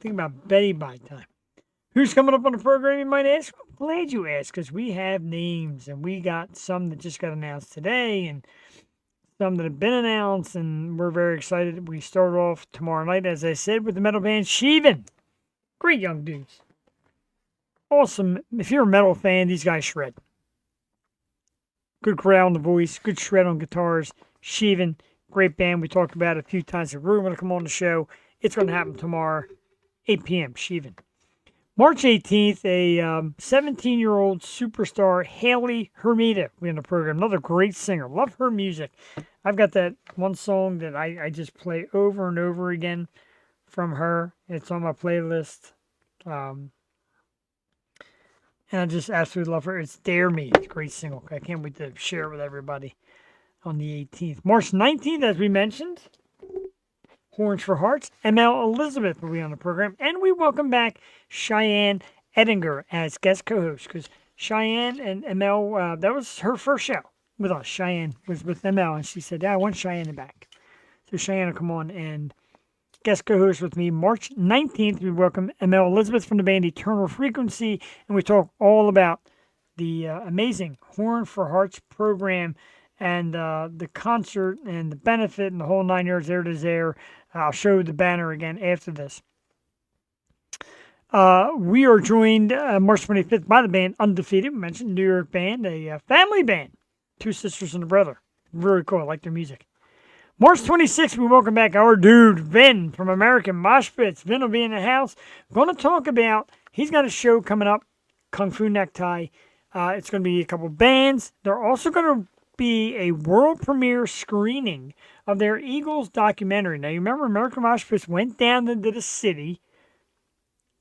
think about Betty by time. Who's coming up on the program, you might ask? I'm glad you asked, because we have names, and we got some that just got announced today, and some that have been announced, and we're very excited. We start off tomorrow night, as I said, with the metal band Sheevan. Great young dudes. Awesome. If you're a metal fan, these guys shred. Good crowd on the voice, good shred on guitars. Sheevan, great band. We talked about it a few times. If we're going to come on the show, it's going to happen tomorrow. 8 p.m., Sheevan. March 18th, a 17-year-old superstar, Haley Hermida, will be on the program. Another great singer. Love her music. I've got that one song that I just play over and over again from her. It's on my playlist. And I just absolutely love her. It's Dare Me. It's a great single. I can't wait to share it with everybody on the 18th. March 19th, as we mentioned, Horns for Hearts. ML Elizabeth will be on the program. And we welcome back Cheyenne Edinger as guest co-host, because Cheyenne and ML, that was her first show with us. Cheyenne was with ML, and she said, yeah, I want Cheyenne back. So Cheyenne will come on and guest co-host with me. March 19th, we welcome ML Elizabeth from the band Eternal Frequency, and we talk all about the amazing Horn for Hearts program and the concert and the benefit and the whole 9 yards. There it is there. I'll show the banner again after this. We are joined March 25th by the band Undefeated. We mentioned New York band, a family band. Two sisters and a brother. Very cool. I like their music. March 26th, we welcome back our dude, Vin, from American Mosh Pits. Vin will be in the house. We're going to talk about, he's got a show coming up, Kung Fu Necktie. It's going to be a couple bands. They're also going to be a world premiere screening of their Eagles documentary. Now, you remember American Mosh Pits went down into the city,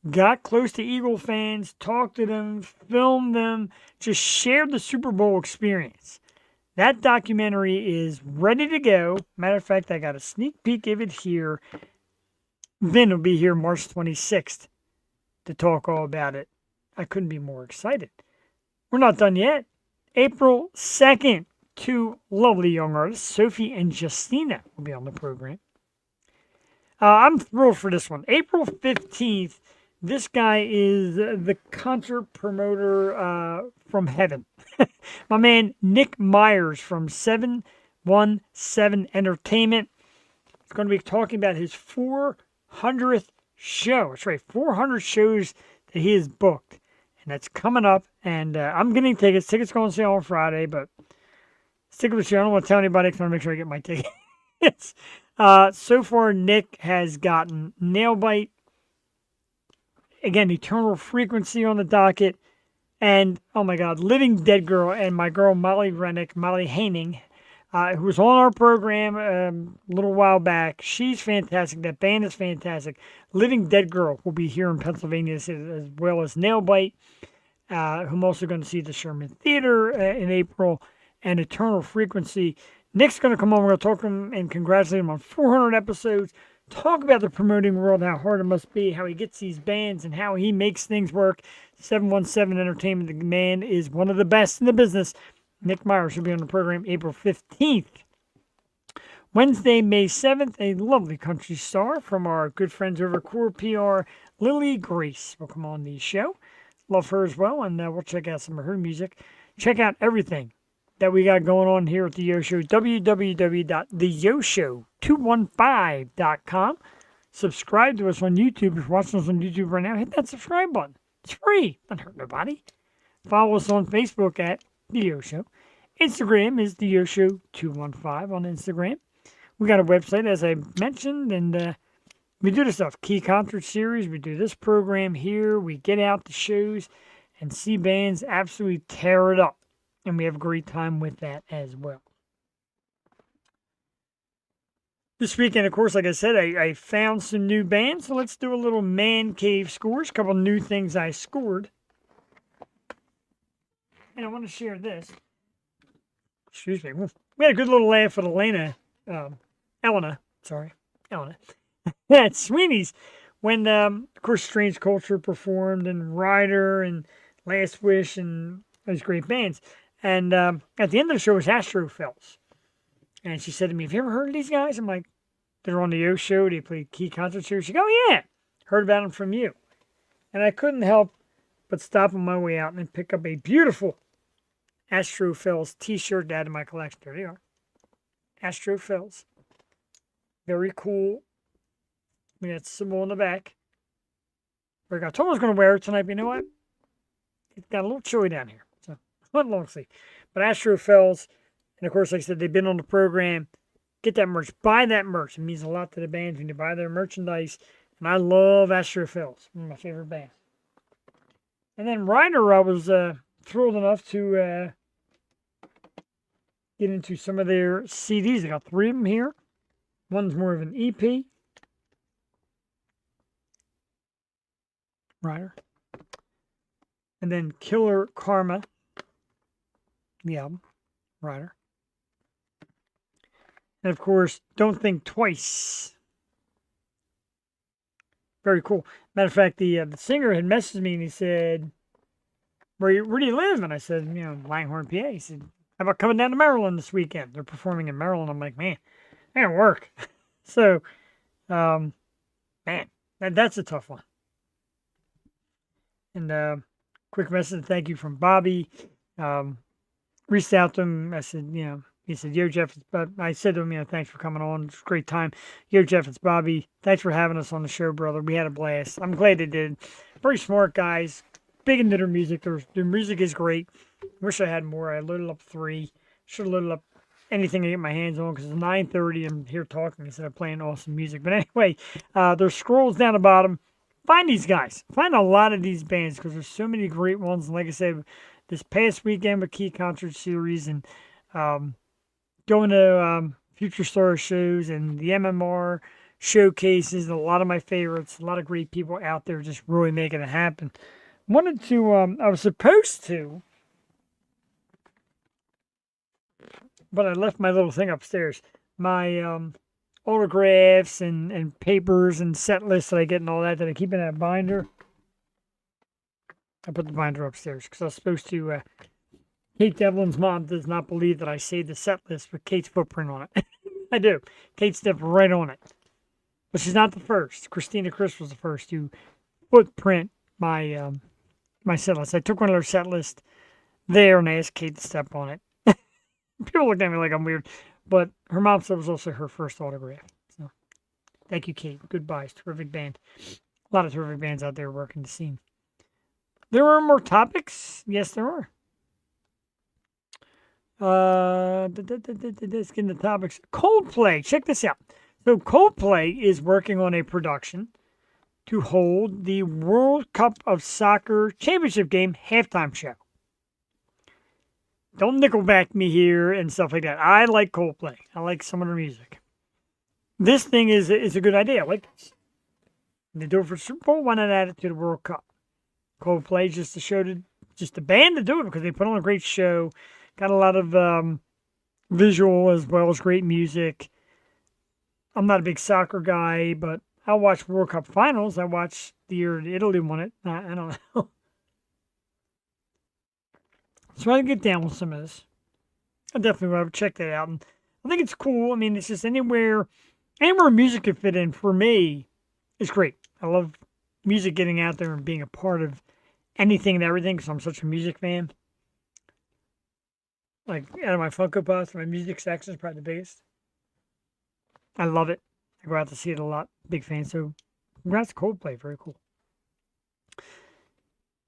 got close to Eagle fans, talked to them, filmed them, just shared the Super Bowl experience. That documentary is ready to go. Matter of fact, I got a sneak peek of it here. Vin will be here March 26th to talk all about it. I couldn't be more excited. We're not done yet. April 2nd, two lovely young artists, Sophie and Justina, will be on the program. I'm thrilled for this one. April 15th, this guy is the concert promoter from heaven. My man Nick Myers from 717 Entertainment is going to be talking about his 400th show. That's right, 400 shows that he has booked. And that's coming up. And I'm getting tickets. Tickets go on sale on Friday, but stick with you. I don't want to tell anybody because I want to make sure I get my tickets. So far, Nick has gotten Nailbite. Again, Eternal Frequency on the docket. And, oh my God, Living Dead Girl and my girl Molly Haining, who was on our program a little while back. She's fantastic. That band is fantastic. Living Dead Girl will be here in Pennsylvania as well as Nailbite, who I'm also going to see at the Sherman Theater in April, and Eternal Frequency. Nick's going to come on. We're going to talk to him and congratulate him on 400 episodes. Talk about the promoting world, how hard it must be, how he gets these bands, and how he makes things work. 717 Entertainment, the man is one of the best in the business. Nick Myers will be on the program April 15th. Wednesday, May 7th, a lovely country star from our good friends over at Core PR, Lily Grace, will come on the show. Love her as well, and we'll check out some of her music. Check out everything that we got going on here at the Yo Show, www.theyoshow215.com. Subscribe to us on YouTube. If you're watching us on YouTube right now, hit that subscribe button. It's free. Doesn't hurt nobody. Follow us on Facebook at The Yo Show. Instagram is The Yo Show 215 on Instagram. We got a website, as I mentioned, and we do the stuff. Key Concert Series. We do this program here. We get out the shows and see bands absolutely tear it up. And we have a great time with that as well. This weekend, of course, like I said, I found some new bands. So let's do a little man cave scores. A couple new things I scored. And I want to share this. Excuse me. We had a good little laugh with Elena. Elena. At Sweeney's. When, of course, Strange Culture performed, and Ryder, and Last Wish, and those great bands. And at the end of the show was Astro Fells. And she said to me, have you ever heard of these guys? I'm like, they're on the Yo Show. They play Key Concert Series. She goes, oh, yeah. Heard about them from you. And I couldn't help but stop on my way out and pick up a beautiful Astro Fells t-shirt to add to my collection. There they are. Astro Fells. Very cool. I mean, that's symbol on the back. I told him I was going to wear it tonight, but you know what? It got a little chilly down here. So, not long sleeve. But Astro Fells, and of course, like I said, they've been on the program. Get that merch. Buy that merch. It means a lot to the bands when you buy their merchandise. And I love Astro Fells. One of my favorite bands. And then Ryder, I was thrilled enough to get into some of their CDs. I got 3 of them here. One's more of an EP. Ryder. And then Killer Karma. The album. Ryder. And of course, Don't Think Twice. Very cool. Matter of fact, the singer had messaged me and he said, where do you live? And I said, Langhorne, PA. He said, how about coming down to Maryland this weekend? They're performing in Maryland. I'm like, man, I gotta work. So, man, that's a tough one. And quick message, thank you from Bobby. Reached out to him. I said, he said, yo, Jeff, but I said to him, thanks for coming on. It's a great time. Yo, Jeff, it's Bobby. Thanks for having us on the show, brother. We had a blast. I'm glad they did. Very smart guys. Big into their music. Their music is great. Wish I had more. I loaded up 3. Should have loaded up anything I get my hands on because it's 9:30. I'm here talking instead of playing awesome music. But anyway, there's scrolls down the bottom. Find these guys. Find a lot of these bands because there's so many great ones. And like I said, this past weekend with Key Concert Series and going to Future Star shows and the MMR showcases, a lot of my favorites, a lot of great people out there just really making it happen. Wanted to, I was supposed to, but I left my little thing upstairs. My autographs and papers and set lists that I get and all that I keep in that binder. I put the binder upstairs because I was supposed to. Kate Devlin's mom does not believe that I saved the set list with Kate's footprint on it. I do. Kate stepped right on it. But she's not the first. Christina Chris was the first to footprint my my set list. I took one of their set lists there and I asked Kate to step on it. People look at me like I'm weird. But her mom said it was also her first autograph. So thank you, Kate. Goodbye. Terrific band. A lot of terrific bands out there working the scene. There are more topics. Yes, there are. Let's get into topics. Coldplay. Check this out. So Coldplay is working on a production to hold the World Cup of Soccer Championship game halftime show. Don't nickelback me here and stuff like that. I like Coldplay. I like some of their music. This thing is a good idea. I like this. They do it for Super Bowl. Why not add it to the World Cup? Coldplay just a band to do it because they put on a great show. Got a lot of visual as well as great music. I'm not a big soccer guy, but I'll watch World Cup finals. I watched the year Italy won it. I don't know. So I get down with some of this. I definitely will check that out. And I think it's cool. I mean, it's just anywhere music could fit in for me is great. I love music getting out there and being a part of anything and everything because I'm such a music fan. Like, out of my Funko Pops, my music section is probably the biggest. I love it. I go out to see it a lot. Big fan. So, congrats to Coldplay. Very cool.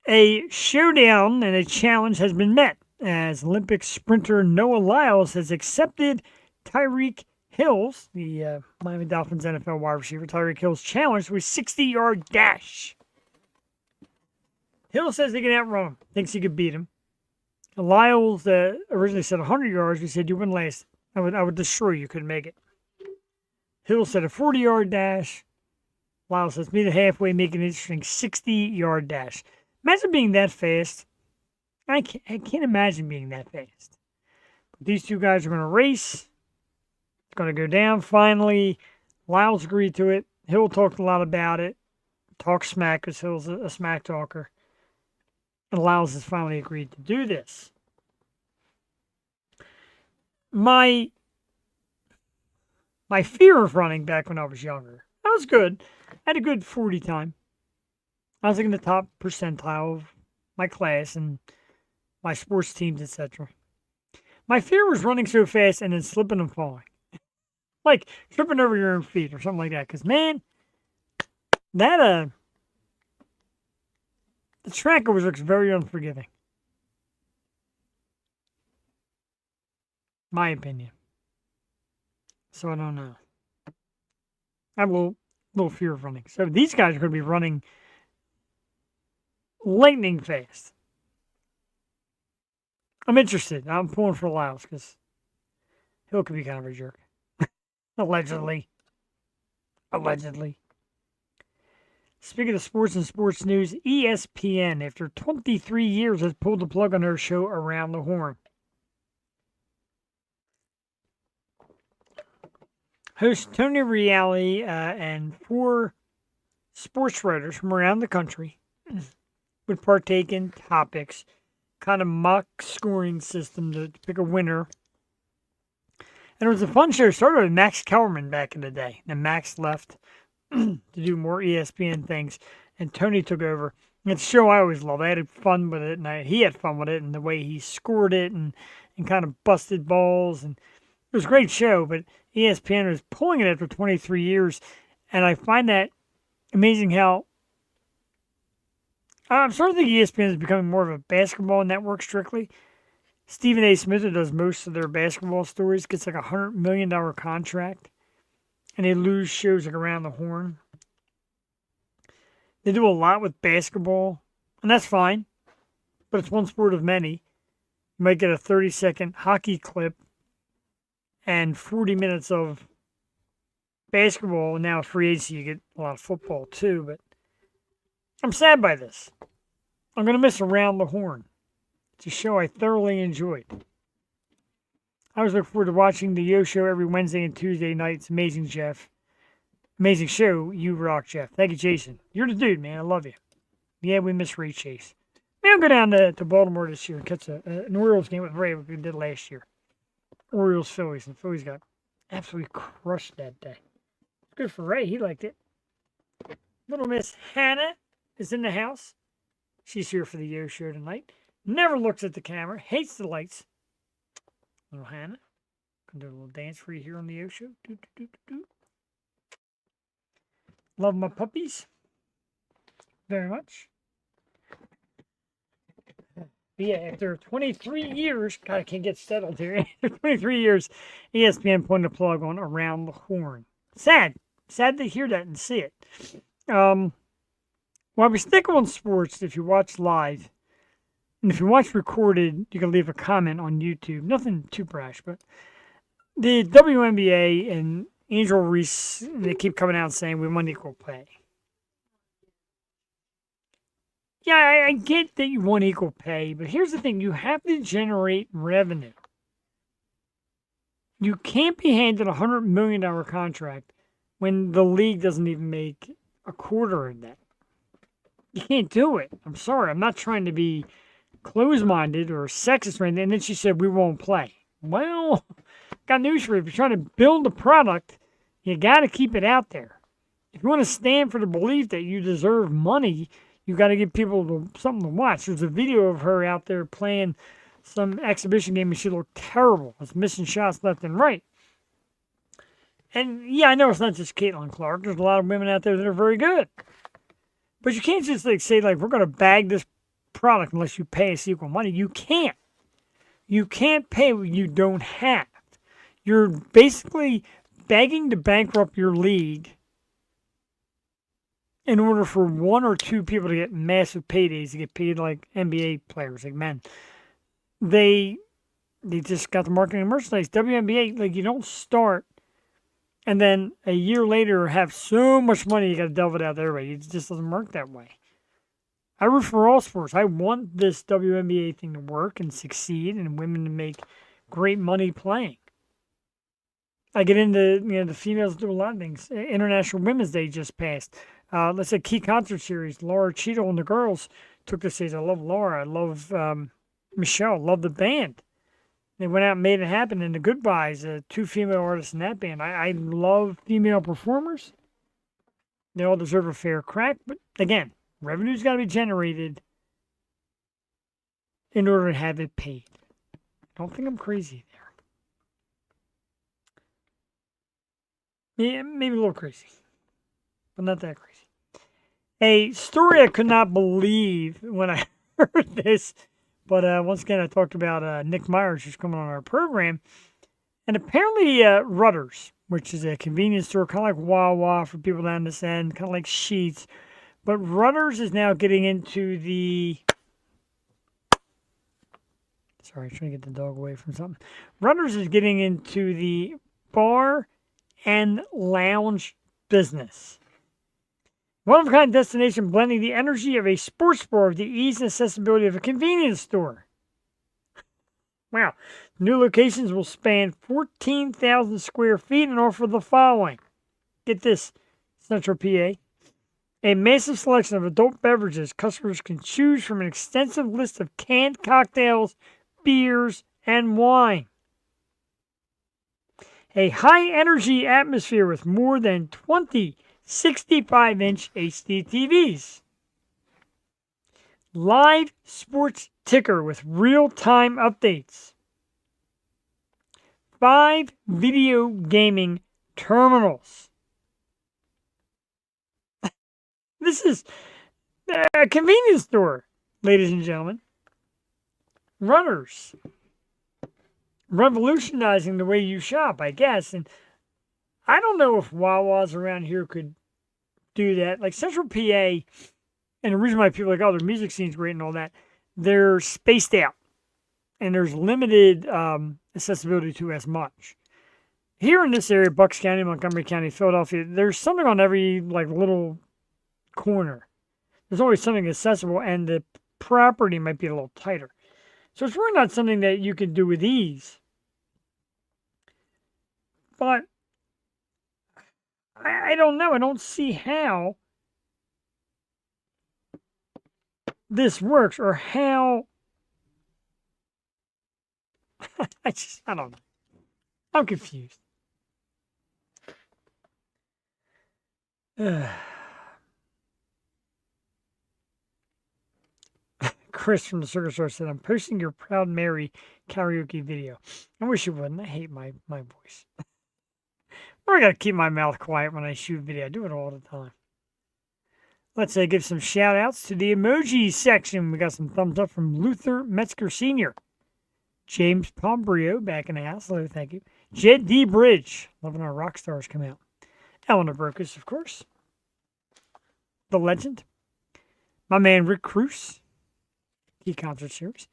A showdown and a challenge has been met as Olympic sprinter Noah Lyles has accepted Tyreek Hill's, the Miami Dolphins NFL wide receiver, Tyreek Hill's challenge with a 60-yard dash. Hill says he can outrun him, thinks he could beat him. Lyles originally said 100 yards. He said, you wouldn't last. I would destroy you. Couldn't make it. Hill said a 40-yard dash. Lyles says, meet it halfway, make an interesting 60-yard dash. Imagine being that fast. I can't imagine being that fast. But these two guys are going to race. It's going to go down finally. Lyles agreed to it. Hill talked a lot about it. Talk smack because Hill's a smack talker. And Lyles has finally agreed to do this. My fear of running back when I was younger, I was good. I had a good 40 time. I was like in the top percentile of my class and my sports teams, etc. My fear was running so fast and then slipping and falling. Like tripping over your own feet or something like that. Because, man, that, the track always looks very unforgiving. My opinion. So I don't know. I have a little fear of running. So these guys are going to be running lightning fast. I'm interested. I'm pulling for Lyles because Hill could be kind of a jerk. Allegedly. Speaking of sports and sports news, ESPN, after 23 years, has pulled the plug on their show Around the Horn. Host Tony Reali and 4 sports writers from around the country would partake in topics, kind of mock scoring system to pick a winner. And it was a fun show. It started with Max Kellerman back in the day. Then Max left to do more ESPN things, and Tony took over. And it's a show I always loved. I had fun with it, and he had fun with it, and the way he scored it and kind of busted balls. And it was a great show, but ESPN was pulling it after 23 years. And I find that amazing how I'm starting to think ESPN is becoming more of a basketball network strictly. Stephen A. Smith, who does most of their basketball stories, gets like $100 million contract, and they lose shows like Around the Horn. They do a lot with basketball, and that's fine, but it's one sport of many. You might get a 30-second hockey clip and 40 minutes of basketball. Now, free agency, you get a lot of football too, but I'm sad by this. I'm going to miss Around the Horn. It's a show I thoroughly enjoyed. I always look forward to watching the Yo Show every Wednesday and Tuesday nights. Amazing, Jeff. Amazing show. You rock, Jeff. Thank you, Jason. You're the dude, man. I love you. Yeah, we miss Ray Chase. Maybe I'll go down to Baltimore this year and catch an Orioles game with Ray, like we did last year. Orioles, Phillies, and Phillies got absolutely crushed that day. Good for Ray. He liked it. Little Miss Hannah is in the house. She's here for the Yo Show tonight. Never looks at the camera. Hates the lights. Little Hannah. Gonna do a little dance for you here on the Yo Show. Do, do, do, do, do. Love my puppies. Very much. But yeah, after 23 years, God, I can't get settled here. After 23 years, ESPN putting the plug on Around the Horn. Sad. Sad to hear that and see it. While we stick on sports, if you watch live, and if you watch recorded, you can leave a comment on YouTube. Nothing too brash, but the WNBA and Angel Reese, they keep coming out saying we want equal pay. Yeah, I get that you want equal pay, but here's the thing. You have to generate revenue. You can't be handed a $100 million contract when the league doesn't even make a quarter of that. You can't do it. I'm sorry. I'm not trying to be closed-minded or sexist or anything. And then she said, we won't play. Well, got news for you. If you're trying to build a product, you got to keep it out there. If you want to stand for the belief that you deserve money, you got to give people something to watch. There's a video of her out there playing some exhibition game, and she looked terrible. It's missing shots left and right. And, yeah, I know it's not just Caitlin Clark. There's a lot of women out there that are very good. But you can't just say, we're going to bag this product unless you pay us equal money. You can't. You can't pay what you don't have. You're basically begging to bankrupt your league in order for one or two people to get massive paydays, to get paid like NBA players, like men. They just got the marketing and merchandise. WNBA, you don't start and then a year later have so much money you got to delve it out there. It just doesn't work that way. I root for all sports. I want this WNBA thing to work and succeed and women to make great money playing. I get into, the females do a lot of things. International Women's Day just passed. Let's say key concert series. Laura Cheadle and the girls took the stage. I love Laura. I love Michelle. Love the band. They went out and made it happen. And the Goodbyes, two female artists in that band. I love female performers. They all deserve a fair crack. But again, revenue's got to be generated in order to have it paid. I don't think I'm crazy there. Yeah, maybe a little crazy, but not that crazy. A story I could not believe when I heard this, but once again, I talked about Nick Myers, who's coming on our program, and apparently Rudders, which is a convenience store, kind of like Wawa for people down this end, kind of like Sheetz, but Rudders is now getting into the... Sorry, trying to get the dog away from something. Rudders is getting into the bar and lounge business. One-of-a-kind destination blending the energy of a sports bar with the ease and accessibility of a convenience store. Wow. New locations will span 14,000 square feet and offer the following. Get this, Central PA. A massive selection of adult beverages. Customers can choose from an extensive list of canned cocktails, beers, and wine. A high-energy atmosphere with more than 20 65-inch HD TVs. Live sports ticker with real-time updates. 5 video gaming terminals. This is a convenience store, ladies and gentlemen. Runners. Revolutionizing the way you shop, I guess. And I don't know if Wawa's around here could do that. Like Central PA, and the reason why people are like, oh, their music scene's great and all that, they're spaced out. And there's limited accessibility to as much. Here in this area, Bucks County, Montgomery County, Philadelphia, there's something on every like little corner. There's always something accessible, and the property might be a little tighter. So it's really not something that you can do with ease. But I don't know. I don't see how this works or how. I don't know. I'm confused. Chris from the Circus Store said, I'm posting your Proud Mary karaoke video. I wish you wouldn't. I hate my voice. I got to keep my mouth quiet when I shoot video. I do it all the time. Let's give some shout outs to the emoji section. We got some thumbs up from Luther Metzger Sr., James Pombrio back in the house. Hello, thank you. Jed D. Bridge. Loving our rock stars come out. Eleanor Brokus, of course. The legend. My man Rick Cruz. Key Concert Series.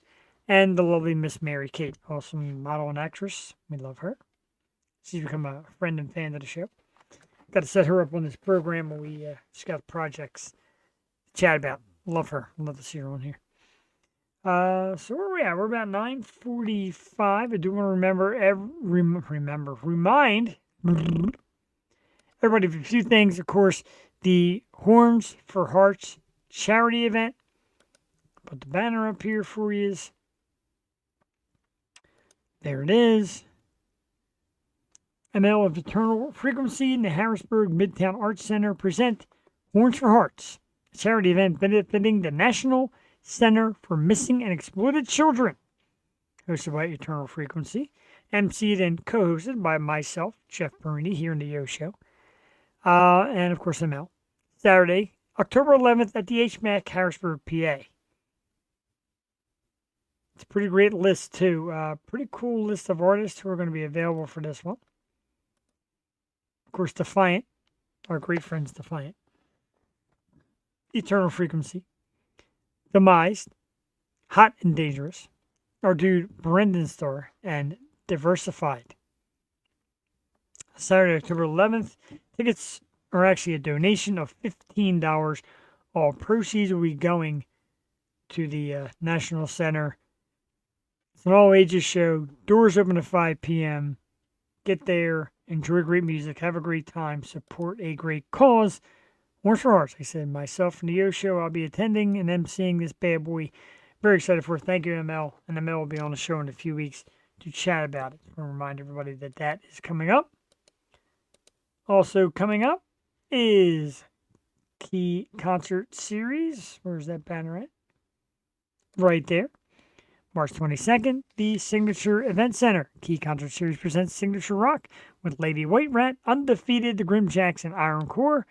And the lovely Miss Mary Kate. Awesome model and actress. We love her. She's become a friend and fan of the show. Got to set her up on this program where we just got projects to chat about. Love her. Love to see her on here. So where are we at? We're about 9:45. I do want to remind everybody of a few things. Of course, the Horns for Hearts charity event. Put the banner up here for you. There it is. ML of Eternal Frequency and the Harrisburg Midtown Arts Center present Horns for Hearts, a charity event benefiting the National Center for Missing and Exploited Children, hosted by Eternal Frequency, emceed and co-hosted by myself, Jeff Perini, here in the Yo Show, and of course ML. Saturday, October 11th at the HMAC, Harrisburg, PA. It's a pretty great list, too. Pretty cool list of artists who are going to be available for this one. Of course, Defiant, our great friends Defiant. Eternal Frequency. Demised. Hot and Dangerous. Our dude Brendan Starr and Diversified. Saturday, October 11th. Tickets are actually a donation of $15. All proceeds will be going to the National Center. It's an all-ages show. Doors open at 5 p.m. Get there. Enjoy great music. Have a great time. Support a great cause. Horns for Hearts. I said myself and the Yo Show. I'll be attending and emceeing this bad boy. Very excited for it. Thank you, ML. And ML will be on the show in a few weeks to chat about it. I'll remind everybody that that is coming up. Also coming up is Key Concert Series. Where's that banner at? Right there. March 22nd, the Signature Event Center. Key Concert Series presents Signature Rock with Lady White Rat, Undefeated, the Grim Jackson, Iron Core.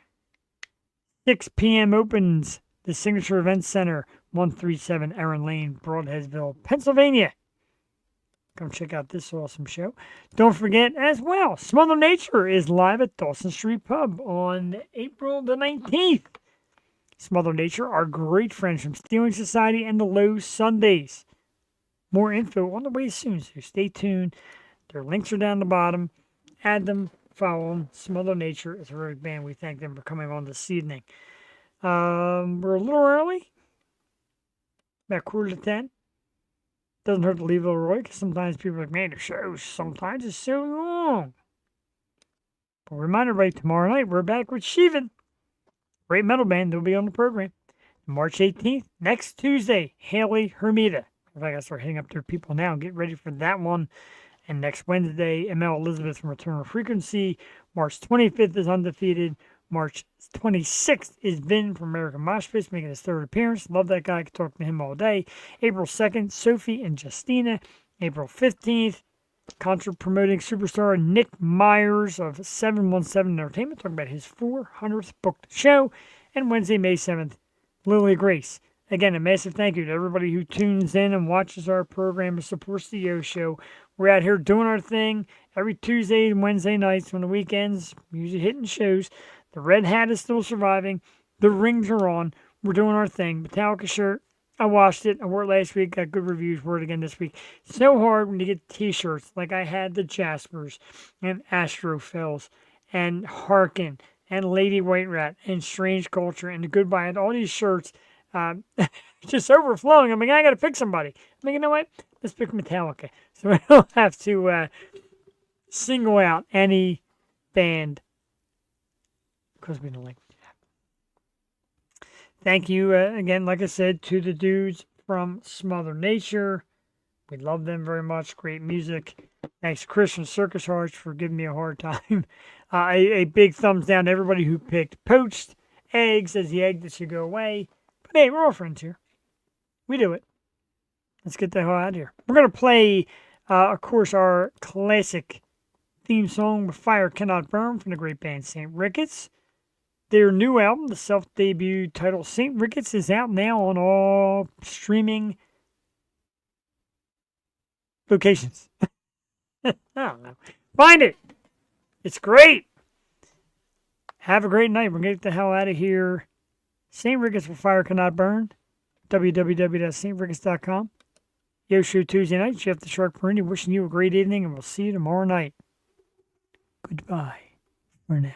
6 p.m. opens the Signature Event Center, 137 Aaron Lane, Broadheadsville, Pennsylvania. Come check out this awesome show. Don't forget as well, Smother Nature is live at Dawson Street Pub on April the 19th. Smother Nature are great friends from Stealing Society and the Low Sundays. More info on the way soon, so stay tuned. Their links are down the bottom. Add them, follow them. Smother Nature is a very good band. We thank them for coming on this evening. We're a little early. About 9:45. Doesn't hurt to leave a little early, because sometimes people are like, man, the show sometimes is so long. But remind everybody, tomorrow night, we're back with Shivan. Great metal band. They'll be on the program. March 18th, next Tuesday, Haley Hermida. In fact, I gotta start hitting up their people now. Get ready for that one. And next Wednesday, ML Elizabeth from Return of Frequency. March 25th is Undefeated. March 26th is Vin from American Mosh Pits making his third appearance. Love that guy. I could talk to him all day. April 2nd, Sophie and Justina. April 15th, concert promoting superstar Nick Myers of 717 Entertainment, talking about his 400th booked show. And Wednesday, May 7th, Lily Grace. Again, a massive thank you to everybody who tunes in and watches our program and supports the Yo Show. We're out here doing our thing every Tuesday and Wednesday nights on the weekends, usually hitting shows. The red hat is still surviving. The rings are on. We're doing our thing. Metallica shirt. I washed it. I wore it last week. Got good reviews. Wore it again this week. So hard when you get t-shirts like I had the Jaspers and Astrophils and Harkin and Lady White Rat and Strange Culture and the Goodbye and all these shirts just overflowing. I mean, I got to pick somebody. I mean, you know what? Let's pick Metallica. So I don't have to single out any band because we don't like that. Thank you again, like I said, to the dudes from Smother Nature. We love them very much. Great music. Thanks, Chris from Circus Hearts, for giving me a hard time. A big thumbs down to everybody who picked poached eggs as the egg that should go away. But hey, we're all friends here. We do it. Let's get the hell out of here. We're going to play, of course, our classic theme song with Fire Cannot Burn from the great band St. Ricketts. Their new album, the self-debut title St. Ricketts, is out now on all streaming locations. I don't know. Find it. It's great. Have a great night. We're going to get the hell out of here. St. Ricketts with Fire Cannot Burn. www.stricketts.com. Yo Show Tuesday night. Jeff the Shark Perini wishing you a great evening, and we'll see you tomorrow night. Goodbye for now.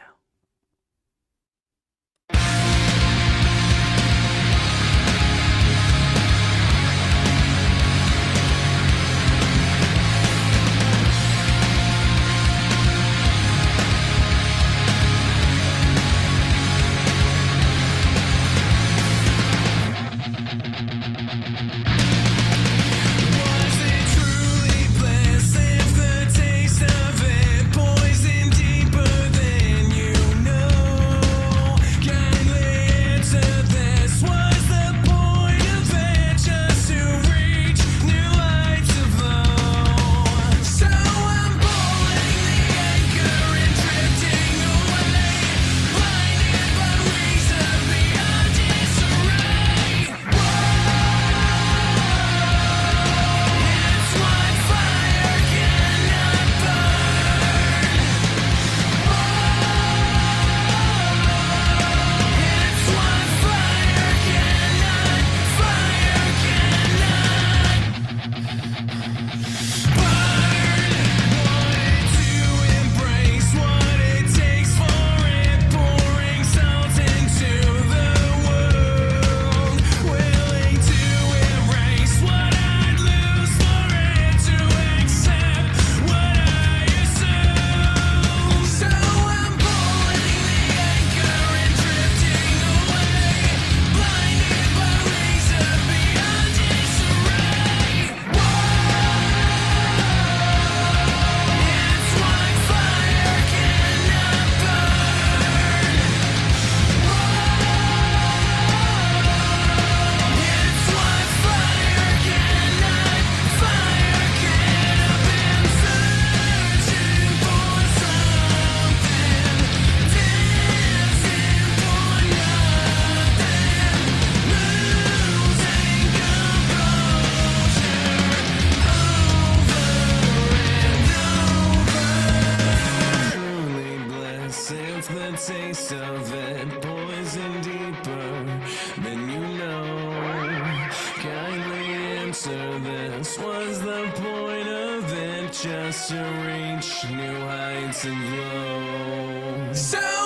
Taste of it, poison deeper than you know. Kindly answer this. Was the point of it just to reach new heights and glow? So